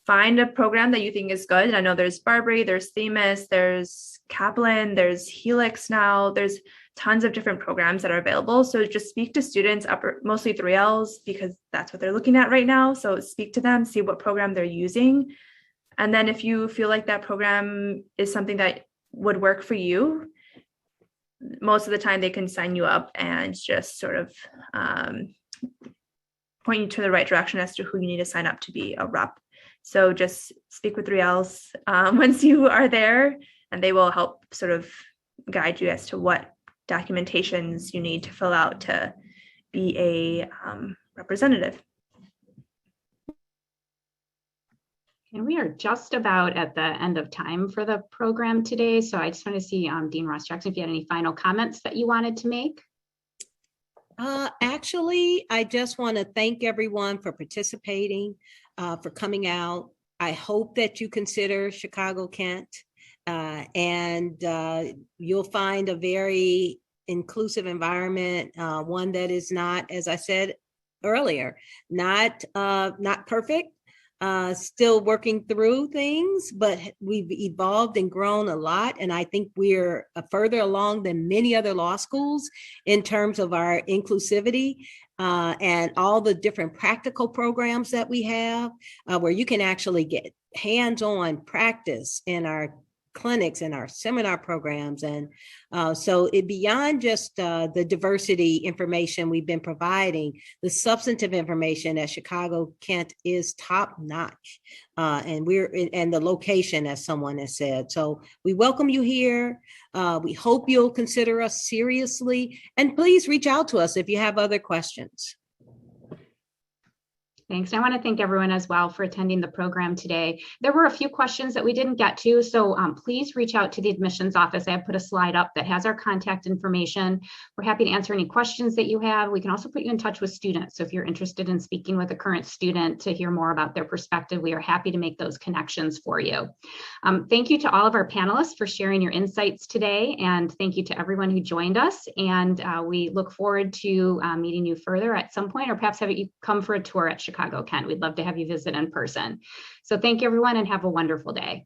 find a program that you think is good. And I know there's Barbary, there's Themis, there's Kaplan, there's Helix now, there's tons of different programs that are available. So just speak to students, mostly 3Ls, because that's what they're looking at right now. So speak to them, see what program they're using. And then if you feel like that program is something that would work for you, most of the time they can sign you up and just sort of point you to the right direction as to who you need to sign up to be a rep. So just speak with 3Ls once you are there, and they will help sort of guide you as to what documentations you need to fill out to be a representative. And we are just about at the end of time for the program today. So I just want to see Dean Ross Jackson, if you had any final comments that you wanted to make. Actually, I just want to thank everyone for participating, for coming out. I hope that you consider Chicago-Kent, and you'll find a very inclusive environment, one that is not, as I said earlier, not perfect. Still working through things, but we've evolved and grown a lot. And I think we're further along than many other law schools in terms of our inclusivity and all the different practical programs that we have where you can actually get hands-on practice in our clinics and our seminar programs. And so it beyond just the diversity information we've been providing, the substantive information at Chicago Kent is top notch. And the location, as someone has said. So we welcome you here. We hope you'll consider us seriously, and please reach out to us if you have other questions. Thanks. I want to thank everyone as well for attending the program today. There were a few questions that we didn't get to, so please reach out to the admissions office. I have put a slide up that has our contact information. We're happy to answer any questions that you have. We can also put you in touch with students. So if you're interested in speaking with a current student to hear more about their perspective, we are happy to make those connections for you. Thank you to all of our panelists for sharing your insights today, and thank you to everyone who joined us. And we look forward to meeting you further at some point, or perhaps having you come for a tour at Chicago Kent. We'd love to have you visit in person. So thank you, everyone, and have a wonderful day.